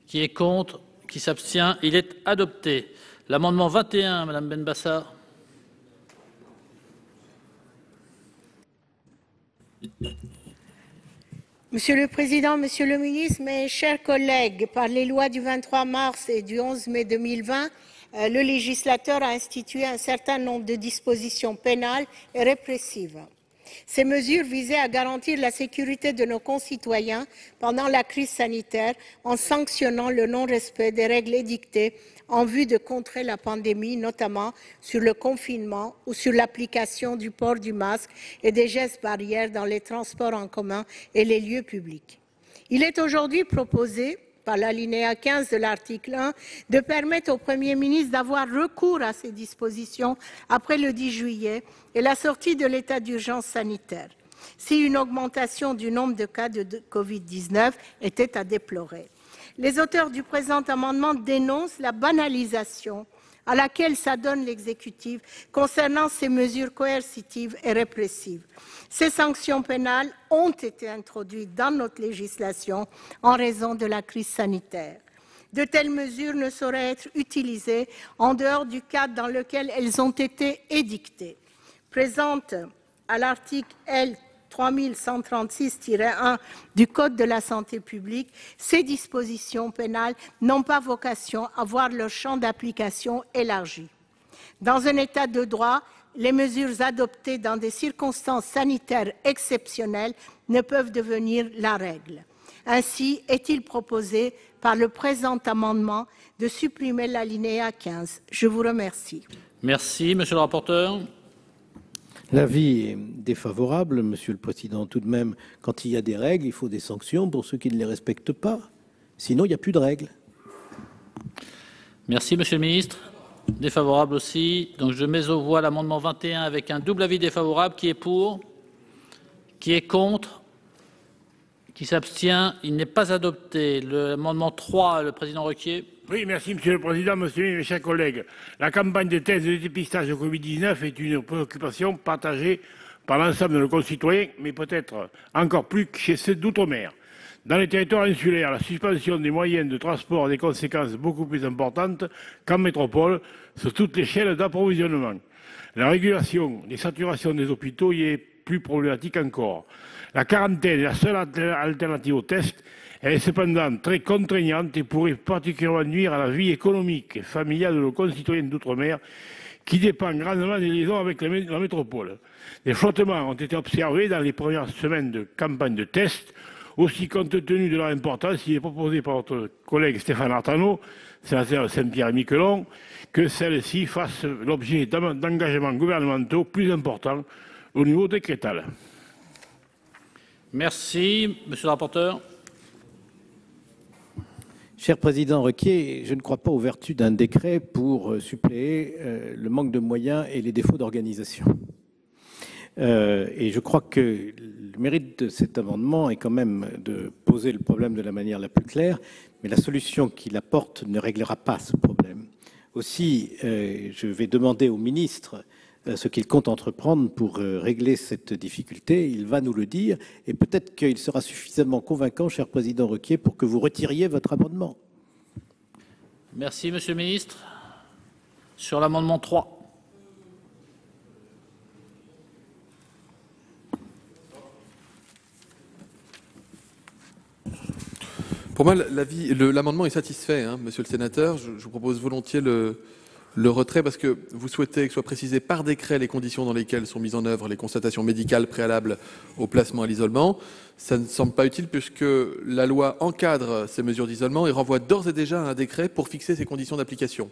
Qui est contre? Qui s'abstient? Il est adopté. L'amendement 21, Madame Benbassa. Monsieur le Président, Monsieur le Ministre, mes chers collègues, par les lois du 23 mars et du 11 mai 2020, le législateur a institué un certain nombre de dispositions pénales et répressives. Ces mesures visaient à garantir la sécurité de nos concitoyens pendant la crise sanitaire en sanctionnant le non-respect des règles édictées en vue de contrer la pandémie, notamment sur le confinement ou sur l'application du port du masque et des gestes barrières dans les transports en commun et les lieux publics. Il est aujourd'hui proposé, par l'alinéa 15 de l'article 1, de permettre au Premier ministre d'avoir recours à ces dispositions après le 10 juillet et la sortie de l'état d'urgence sanitaire, si une augmentation du nombre de cas de Covid-19 était à déplorer. Les auteurs du présent amendement dénoncent la banalisation à laquelle s'adonne l'exécutif concernant ces mesures coercitives et répressives. Ces sanctions pénales ont été introduites dans notre législation en raison de la crise sanitaire. De telles mesures ne sauraient être utilisées en dehors du cadre dans lequel elles ont été édictées. Présentes à l'article L. 3136-1 du Code de la santé publique, ces dispositions pénales n'ont pas vocation à voir leur champ d'application élargi. Dans un état de droit, les mesures adoptées dans des circonstances sanitaires exceptionnelles ne peuvent devenir la règle. Ainsi est-il proposé par le présent amendement de supprimer l'alinéa 15. Je vous remercie. Merci, monsieur le rapporteur. L'avis est défavorable, Monsieur le Président. Tout de même, quand il y a des règles, il faut des sanctions pour ceux qui ne les respectent pas. Sinon, il n'y a plus de règles. Merci, Monsieur le Ministre. Défavorable aussi. Donc je mets aux voix l'amendement 21 avec un double avis défavorable. Qui est pour? Qui est contre? Qui s'abstient? Il n'est pas adopté. L'amendement 3, le Président Requier. Oui, merci Monsieur le Président, Monsieur le Ministre, mes chers collègues. La campagne de tests de dépistage de Covid-19 est une préoccupation partagée par l'ensemble de nos concitoyens, mais peut-être encore plus que chez ceux d'outre-mer. Dans les territoires insulaires, la suspension des moyens de transport a des conséquences beaucoup plus importantes qu'en métropole sur toute l'échelle d'approvisionnement. La régulation des saturations des hôpitaux y est plus problématique encore. La quarantaine est la seule alternative au test. Elle est cependant très contraignante et pourrait particulièrement nuire à la vie économique et familiale de nos concitoyens d'outre-mer qui dépend grandement des liaisons avec la métropole. Des flottements ont été observés dans les premières semaines de campagne de tests. Aussi, compte tenu de leur importance, il est proposé par notre collègue Stéphane Artano, sénateur de Saint-Pierre-et-Miquelon, que celle-ci fasse l'objet d'engagements gouvernementaux plus importants au niveau décrétal. Merci, monsieur le rapporteur. Cher Président Requier, je ne crois pas aux vertus d'un décret pour suppléer le manque de moyens et les défauts d'organisation. Et je crois que le mérite de cet amendement est quand même de poser le problème de la manière la plus claire, mais la solution qu'il apporte ne réglera pas ce problème. Aussi, je vais demander au ministre ce qu'il compte entreprendre pour régler cette difficulté. Il va nous le dire et peut-être qu'il sera suffisamment convaincant, cher Président Requier, pour que vous retiriez votre amendement. Merci, Monsieur le Ministre. Sur l'amendement 3. Pour moi, l'amendement est satisfait, hein, monsieur le sénateur. Je vous propose volontiers le Le retrait parce que vous souhaitez que soient précisées par décret les conditions dans lesquelles sont mises en œuvre les constatations médicales préalables au placement à l'isolement. Ça ne semble pas utile puisque la loi encadre ces mesures d'isolement et renvoie d'ores et déjà à un décret pour fixer ces conditions d'application.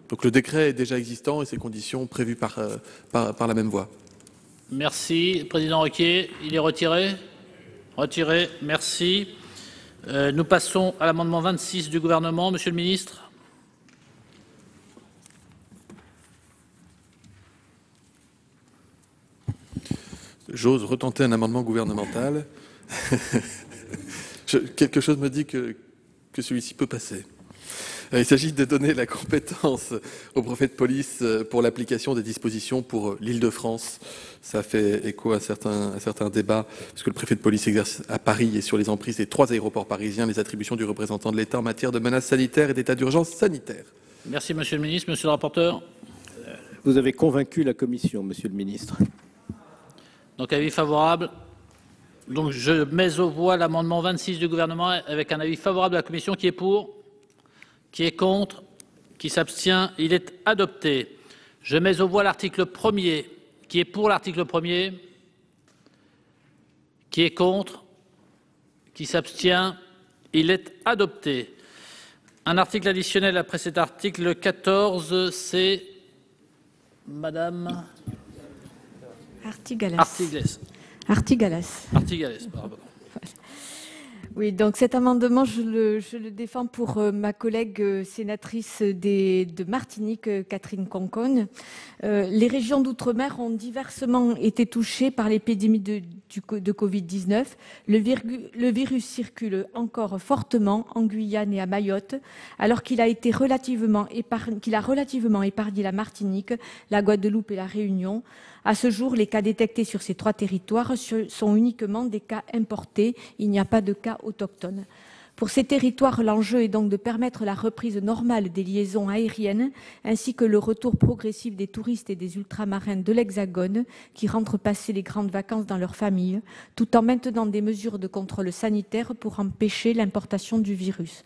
Donc le décret est déjà existant et ces conditions prévues par la même voie. Merci. Président Requier, il est retiré ? Retiré, merci. Nous passons à l'amendement 26 du gouvernement. Monsieur le ministre. J'ose retenter un amendement gouvernemental. Quelque chose me dit que celui-ci peut passer. Il s'agit de donner la compétence au préfet de police pour l'application des dispositions pour l'Île-de-France. Ça fait écho à certains débats, parce que le préfet de police exerce à Paris et sur les emprises des 3 aéroports parisiens les attributions du représentant de l'État en matière de menaces sanitaires et d'état d'urgence sanitaire. Merci, monsieur le ministre. Monsieur le rapporteur. Vous avez convaincu la commission, monsieur le ministre. Donc, avis favorable. Donc, je mets aux voix l'amendement 26 du gouvernement avec un avis favorable de la commission. Qui est pour ? Qui est contre? Qui s'abstient? Il est adopté. Je mets aux voix l'article 1er. Qui est pour l'article 1er? Qui est contre? Qui s'abstient? Il est adopté. Un article additionnel après cet article 14, c'est Madame Artigalas. Pardon. Oui, donc cet amendement, je le défends pour ma collègue sénatrice de Martinique, Catherine Conconne. Les régions d'outre-mer ont diversement été touchées par l'épidémie de Covid-19. Le virus circule encore fortement en Guyane et à Mayotte, alors qu'il a relativement épargné la Martinique, la Guadeloupe et la Réunion. À ce jour, les cas détectés sur ces 3 territoires sont uniquement des cas importés. Il n'y a pas de cas autochtones. Pour ces territoires, l'enjeu est donc de permettre la reprise normale des liaisons aériennes ainsi que le retour progressif des touristes et des ultramarins de l'Hexagone qui rentrent passer les grandes vacances dans leur famille, tout en maintenant des mesures de contrôle sanitaire pour empêcher l'importation du virus.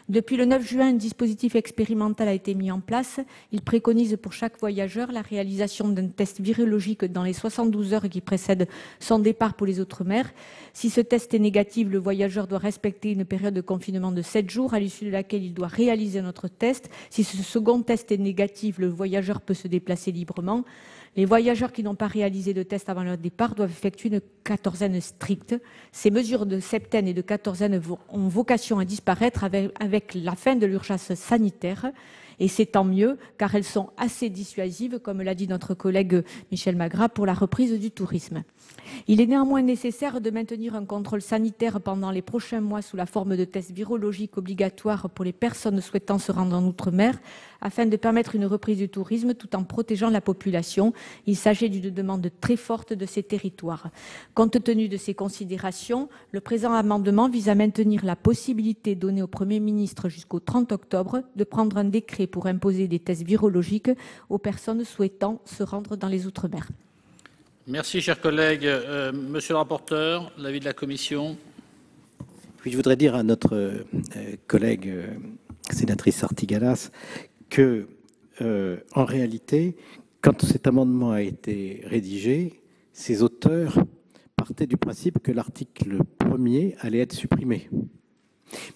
Depuis le 9 juin, un dispositif expérimental a été mis en place. Il préconise pour chaque voyageur la réalisation d'un test virologique dans les 72 heures qui précèdent son départ pour les Outre-mer. Si ce test est négatif, le voyageur doit respecter une période de confinement de 7 jours, à l'issue de laquelle il doit réaliser un autre test. Si ce second test est négatif, le voyageur peut se déplacer librement. Les voyageurs qui n'ont pas réalisé de test avant leur départ doivent effectuer une quatorzaine stricte. Ces mesures de septaine et de quatorzaine ont vocation à disparaître avec la fin de l'urgence sanitaire. Et c'est tant mieux, car elles sont assez dissuasives, comme l'a dit notre collègue Michel Magras, pour la reprise du tourisme. Il est néanmoins nécessaire de maintenir un contrôle sanitaire pendant les prochains mois sous la forme de tests virologiques obligatoires pour les personnes souhaitant se rendre en Outre-mer, afin de permettre une reprise du tourisme tout en protégeant la population. Il s'agit d'une demande très forte de ces territoires. Compte tenu de ces considérations, le présent amendement vise à maintenir la possibilité donnée au Premier ministre jusqu'au 30 octobre de prendre un décret pour imposer des tests virologiques aux personnes souhaitant se rendre dans les Outre-mer. Merci, chers collègues. Monsieur le rapporteur, l'avis de la commission. Puis je voudrais dire à notre collègue sénatrice Artigalas que, en réalité, quand cet amendement a été rédigé, ses auteurs partaient du principe que l'article 1er allait être supprimé.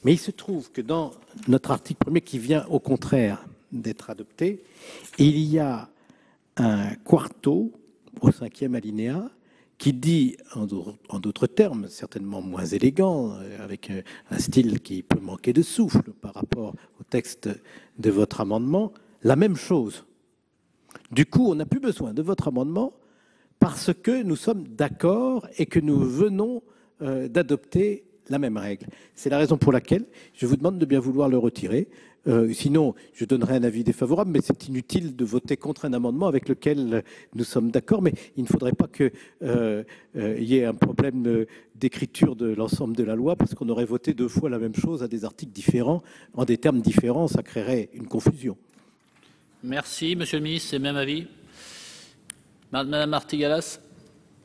Mais il se trouve que dans notre article 1er, qui vient au contraire d'être adopté, il y a un quarto au 5e alinéa qui dit, en d'autres termes, certainement moins élégants, avec un style qui peut manquer de souffle par rapport au texte de votre amendement, la même chose. Du coup, on n'a plus besoin de votre amendement parce que nous sommes d'accord et que nous venons d'adopter la même règle. C'est la raison pour laquelle je vous demande de bien vouloir le retirer. Sinon, je donnerai un avis défavorable, mais c'est inutile de voter contre un amendement avec lequel nous sommes d'accord. Mais il ne faudrait pas qu'il y ait un problème d'écriture de l'ensemble de la loi, parce qu'on aurait voté 2 fois la même chose à des articles différents, en des termes différents, ça créerait une confusion. Merci, monsieur le ministre, c'est le même avis. Madame Artigalas.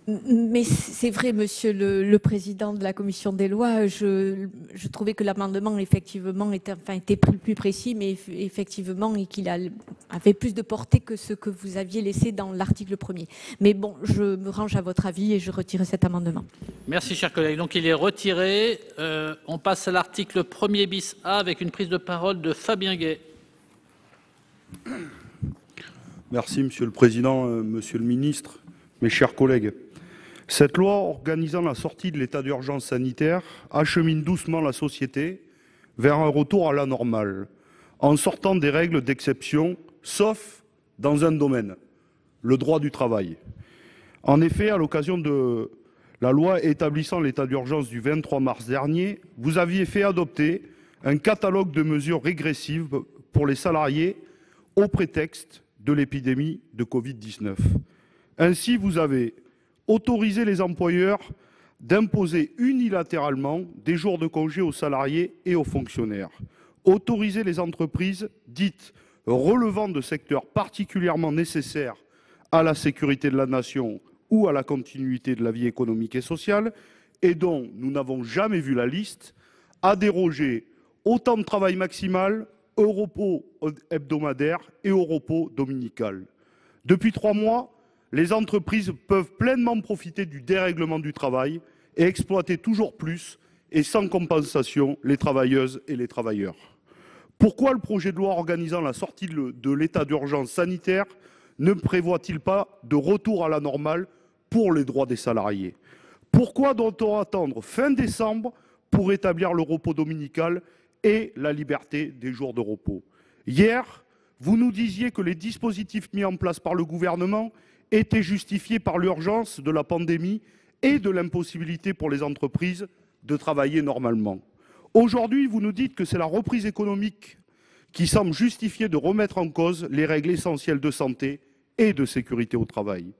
Mais c'est vrai, monsieur le président de la commission des lois, je trouvais que l'amendement, effectivement, était plus précis, mais effectivement, et qu'il avait plus de portée que ce que vous aviez laissé dans l'article 1er. Mais bon, je me range à votre avis et je retire cet amendement. Merci, chers collègues. Donc, il est retiré. On passe à l'article 1er bis A avec une prise de parole de Fabien Gay. Merci, Monsieur le Président, Monsieur le Ministre, mes chers collègues. Cette loi organisant la sortie de l'état d'urgence sanitaire achemine doucement la société vers un retour à la normale, en sortant des règles d'exception, sauf dans un domaine, le droit du travail. En effet, à l'occasion de la loi établissant l'état d'urgence du 23 mars dernier, vous aviez fait adopter un catalogue de mesures régressives pour les salariés au prétexte de l'épidémie de Covid-19. Ainsi, vous avez autorisé les employeurs d'imposer unilatéralement des jours de congé aux salariés et aux fonctionnaires, autorisé les entreprises dites relevant de secteurs particulièrement nécessaires à la sécurité de la nation ou à la continuité de la vie économique et sociale, et dont nous n'avons jamais vu la liste, à déroger au temps de travail maximal, au repos hebdomadaire et au repos dominical. Depuis 3 mois, les entreprises peuvent pleinement profiter du dérèglement du travail et exploiter toujours plus et sans compensation les travailleuses et les travailleurs. Pourquoi le projet de loi organisant la sortie de l'état d'urgence sanitaire ne prévoit-il pas de retour à la normale pour les droits des salariés? Pourquoi doit-on attendre fin décembre pour établir le repos dominical et la liberté des jours de repos? Hier, vous nous disiez que les dispositifs mis en place par le gouvernement étaient justifiés par l'urgence de la pandémie et de l'impossibilité pour les entreprises de travailler normalement. Aujourd'hui, vous nous dites que c'est la reprise économique qui semble justifier de remettre en cause les règles essentielles de santé et de sécurité au travail.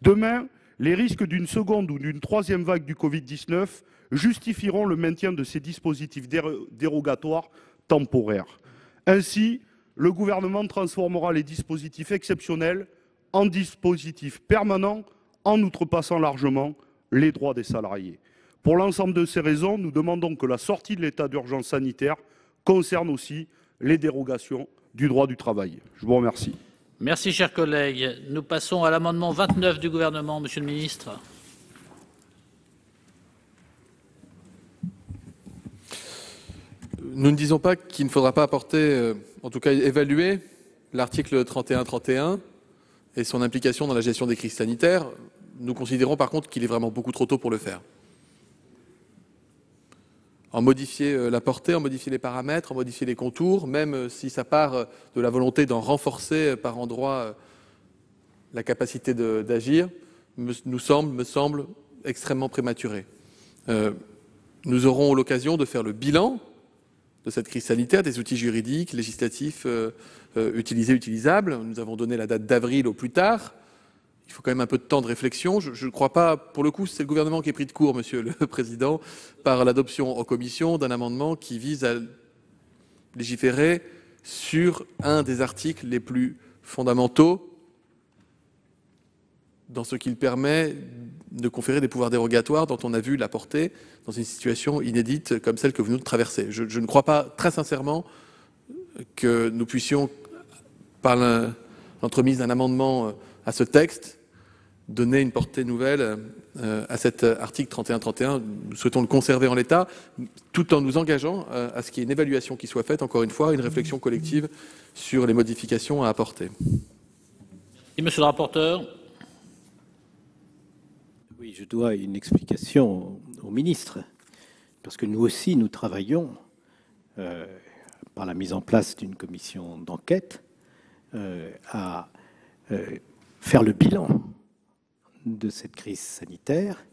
Demain, les risques d'une seconde ou d'une troisième vague du Covid-19 justifieront le maintien de ces dispositifs dérogatoires temporaires. Ainsi, le gouvernement transformera les dispositifs exceptionnels en dispositifs permanents, en outrepassant largement les droits des salariés. Pour l'ensemble de ces raisons, nous demandons que la sortie de l'état d'urgence sanitaire concerne aussi les dérogations du droit du travail. Je vous remercie. Merci, chers collègues. Nous passons à l'amendement 29 du gouvernement, Monsieur le Ministre. Nous ne disons pas qu'il ne faudra pas apporter, en tout cas évaluer, l'article 31-31 et son implication dans la gestion des crises sanitaires. Nous considérons par contre qu'il est vraiment beaucoup trop tôt pour le faire. En modifier la portée, en modifier les paramètres, en modifier les contours, même si ça part de la volonté d'en renforcer par endroits la capacité d'agir, me semble extrêmement prématuré. Nous aurons l'occasion de faire le bilan de cette crise sanitaire, des outils juridiques, législatifs utilisables. Nous avons donné la date d'avril au plus tard. Il faut quand même un peu de temps de réflexion. Je ne crois pas, pour le coup, c'est le gouvernement qui est pris de court, Monsieur le Président, par l'adoption en commission d'un amendement qui vise à légiférer sur un des articles les plus fondamentaux dans ce qu'il permet de conférer des pouvoirs dérogatoires dont on a vu la portée dans une situation inédite comme celle que vous venez de traverser. Je ne crois pas très sincèrement que nous puissions, par l'entremise d'un amendement à ce texte, donner une portée nouvelle à cet article 31-31. Nous souhaitons le conserver en l'état, tout en nous engageant à ce qu'il y ait une évaluation qui soit faite, encore une fois, une réflexion collective sur les modifications à apporter. Et monsieur le rapporteur. Oui, je dois une explication au ministre, parce que nous aussi, nous travaillons par la mise en place d'une commission d'enquête à faire le bilan de cette crise sanitaire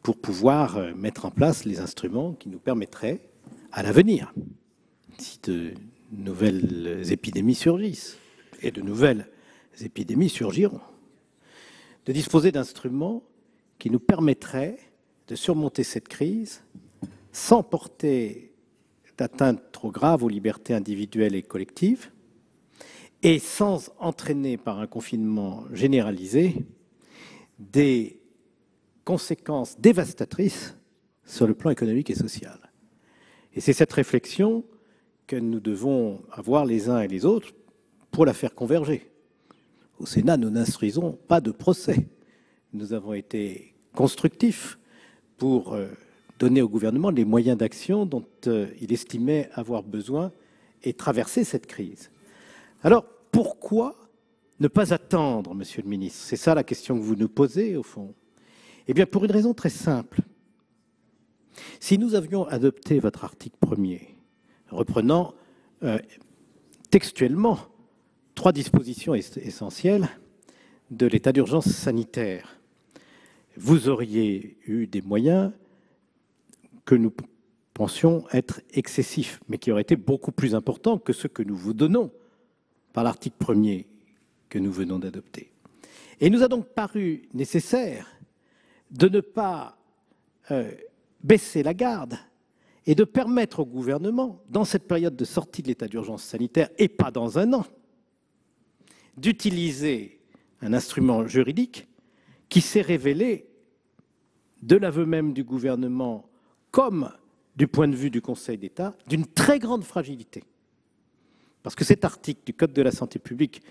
pour pouvoir mettre en place les instruments qui nous permettraient, à l'avenir, si de nouvelles épidémies surgissent, et de nouvelles épidémies surgiront, de disposer d'instruments qui nous permettraient de surmonter cette crise sans porter d'atteinte trop grave aux libertés individuelles et collectives et sans entraîner par un confinement généralisé des conséquences dévastatrices sur le plan économique et social. Et c'est cette réflexion que nous devons avoir les uns et les autres pour la faire converger. Au Sénat, nous n'instruisons pas de procès. Nous avons été constructifs pour donner au gouvernement les moyens d'action dont il estimait avoir besoin et traverser cette crise. Alors, pourquoi ne pas attendre, Monsieur le ministre? C'est ça la question que vous nous posez, au fond. Eh bien, pour une raison très simple. Si nous avions adopté votre article 1er, reprenant textuellement 3 dispositions essentielles de l'état d'urgence sanitaire, vous auriez eu des moyens que nous pensions être excessifs, mais qui auraient été beaucoup plus importants que ceux que nous vous donnons par l'article 1er que nous venons d'adopter. Et il nous a donc paru nécessaire de ne pas baisser la garde et de permettre au gouvernement, dans cette période de sortie de l'état d'urgence sanitaire, et pas dans un an, d'utiliser un instrument juridique qui s'est révélé, de l'aveu même du gouvernement, comme du point de vue du Conseil d'État, d'une très grande fragilité. Parce que cet article du Code de la santé publique,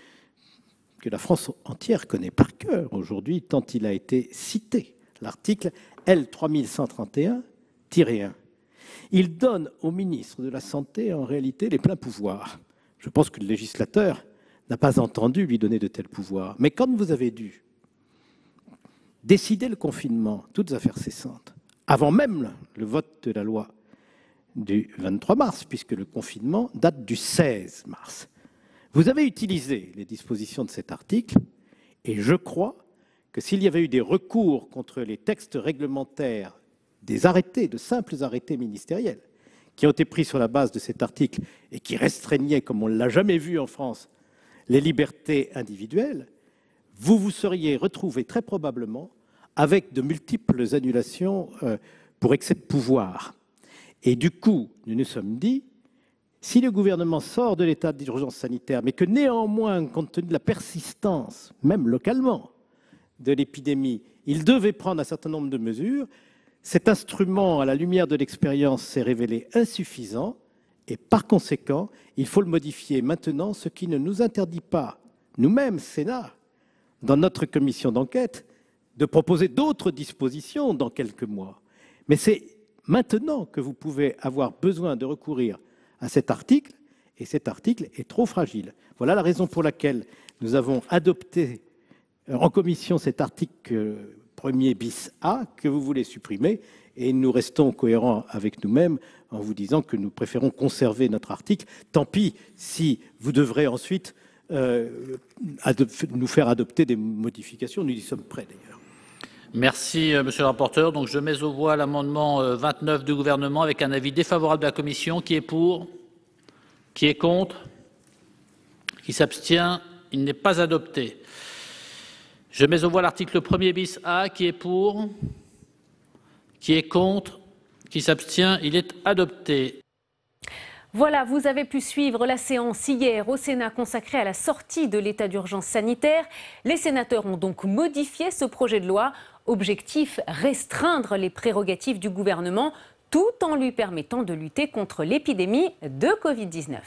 que la France entière connaît par cœur aujourd'hui, tant il a été cité, l'article L3131-1, il donne au ministre de la Santé, en réalité, les pleins pouvoirs. Je pense que le législateur n'a pas entendu lui donner de tels pouvoirs. Mais quand vous avez dû décider le confinement, toutes affaires cessantes, avant même le vote de la loi du 23 mars, puisque le confinement date du 16 mars, vous avez utilisé les dispositions de cet article, et je crois que s'il y avait eu des recours contre les textes réglementaires, des arrêtés, de simples arrêtés ministériels, qui ont été pris sur la base de cet article et qui restreignaient, comme on ne l'a jamais vu en France, les libertés individuelles, vous vous seriez retrouvé très probablement avec de multiples annulations pour excès de pouvoir. Et du coup, nous nous sommes dit, si le gouvernement sort de l'état d'urgence sanitaire, mais que néanmoins, compte tenu de la persistance, même localement, de l'épidémie, il devait prendre un certain nombre de mesures, cet instrument, à la lumière de l'expérience, s'est révélé insuffisant et par conséquent, il faut le modifier maintenant, ce qui ne nous interdit pas, nous-mêmes, Sénat, dans notre commission d'enquête, de proposer d'autres dispositions dans quelques mois. Mais c'est maintenant que vous pouvez avoir besoin de recourir à cet article, et cet article est trop fragile. Voilà la raison pour laquelle nous avons adopté en commission cet article 1er bis A que vous voulez supprimer, et nous restons cohérents avec nous-mêmes en vous disant que nous préférons conserver notre article. Tant pis si vous devrez ensuite nous faire adopter des modifications, nous y sommes prêts d'ailleurs. Merci, monsieur le rapporteur. Donc, je mets aux voix l'amendement 29 du gouvernement avec un avis défavorable de la commission. Qui est pour? Qui est contre? Qui s'abstient? Il n'est pas adopté. Je mets aux voix l'article 1er bis A. Qui est pour? Qui est contre? Qui s'abstient? Il est adopté. Voilà, vous avez pu suivre la séance hier au Sénat consacrée à la sortie de l'état d'urgence sanitaire. Les sénateurs ont donc modifié ce projet de loi. Objectif, restreindre les prérogatives du gouvernement tout en lui permettant de lutter contre l'épidémie de Covid-19.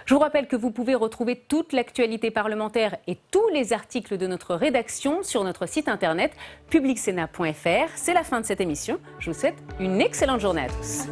Je vous rappelle que vous pouvez retrouver toute l'actualité parlementaire et tous les articles de notre rédaction sur notre site internet publicsénat.fr. C'est la fin de cette émission. Je vous souhaite une excellente journée à tous.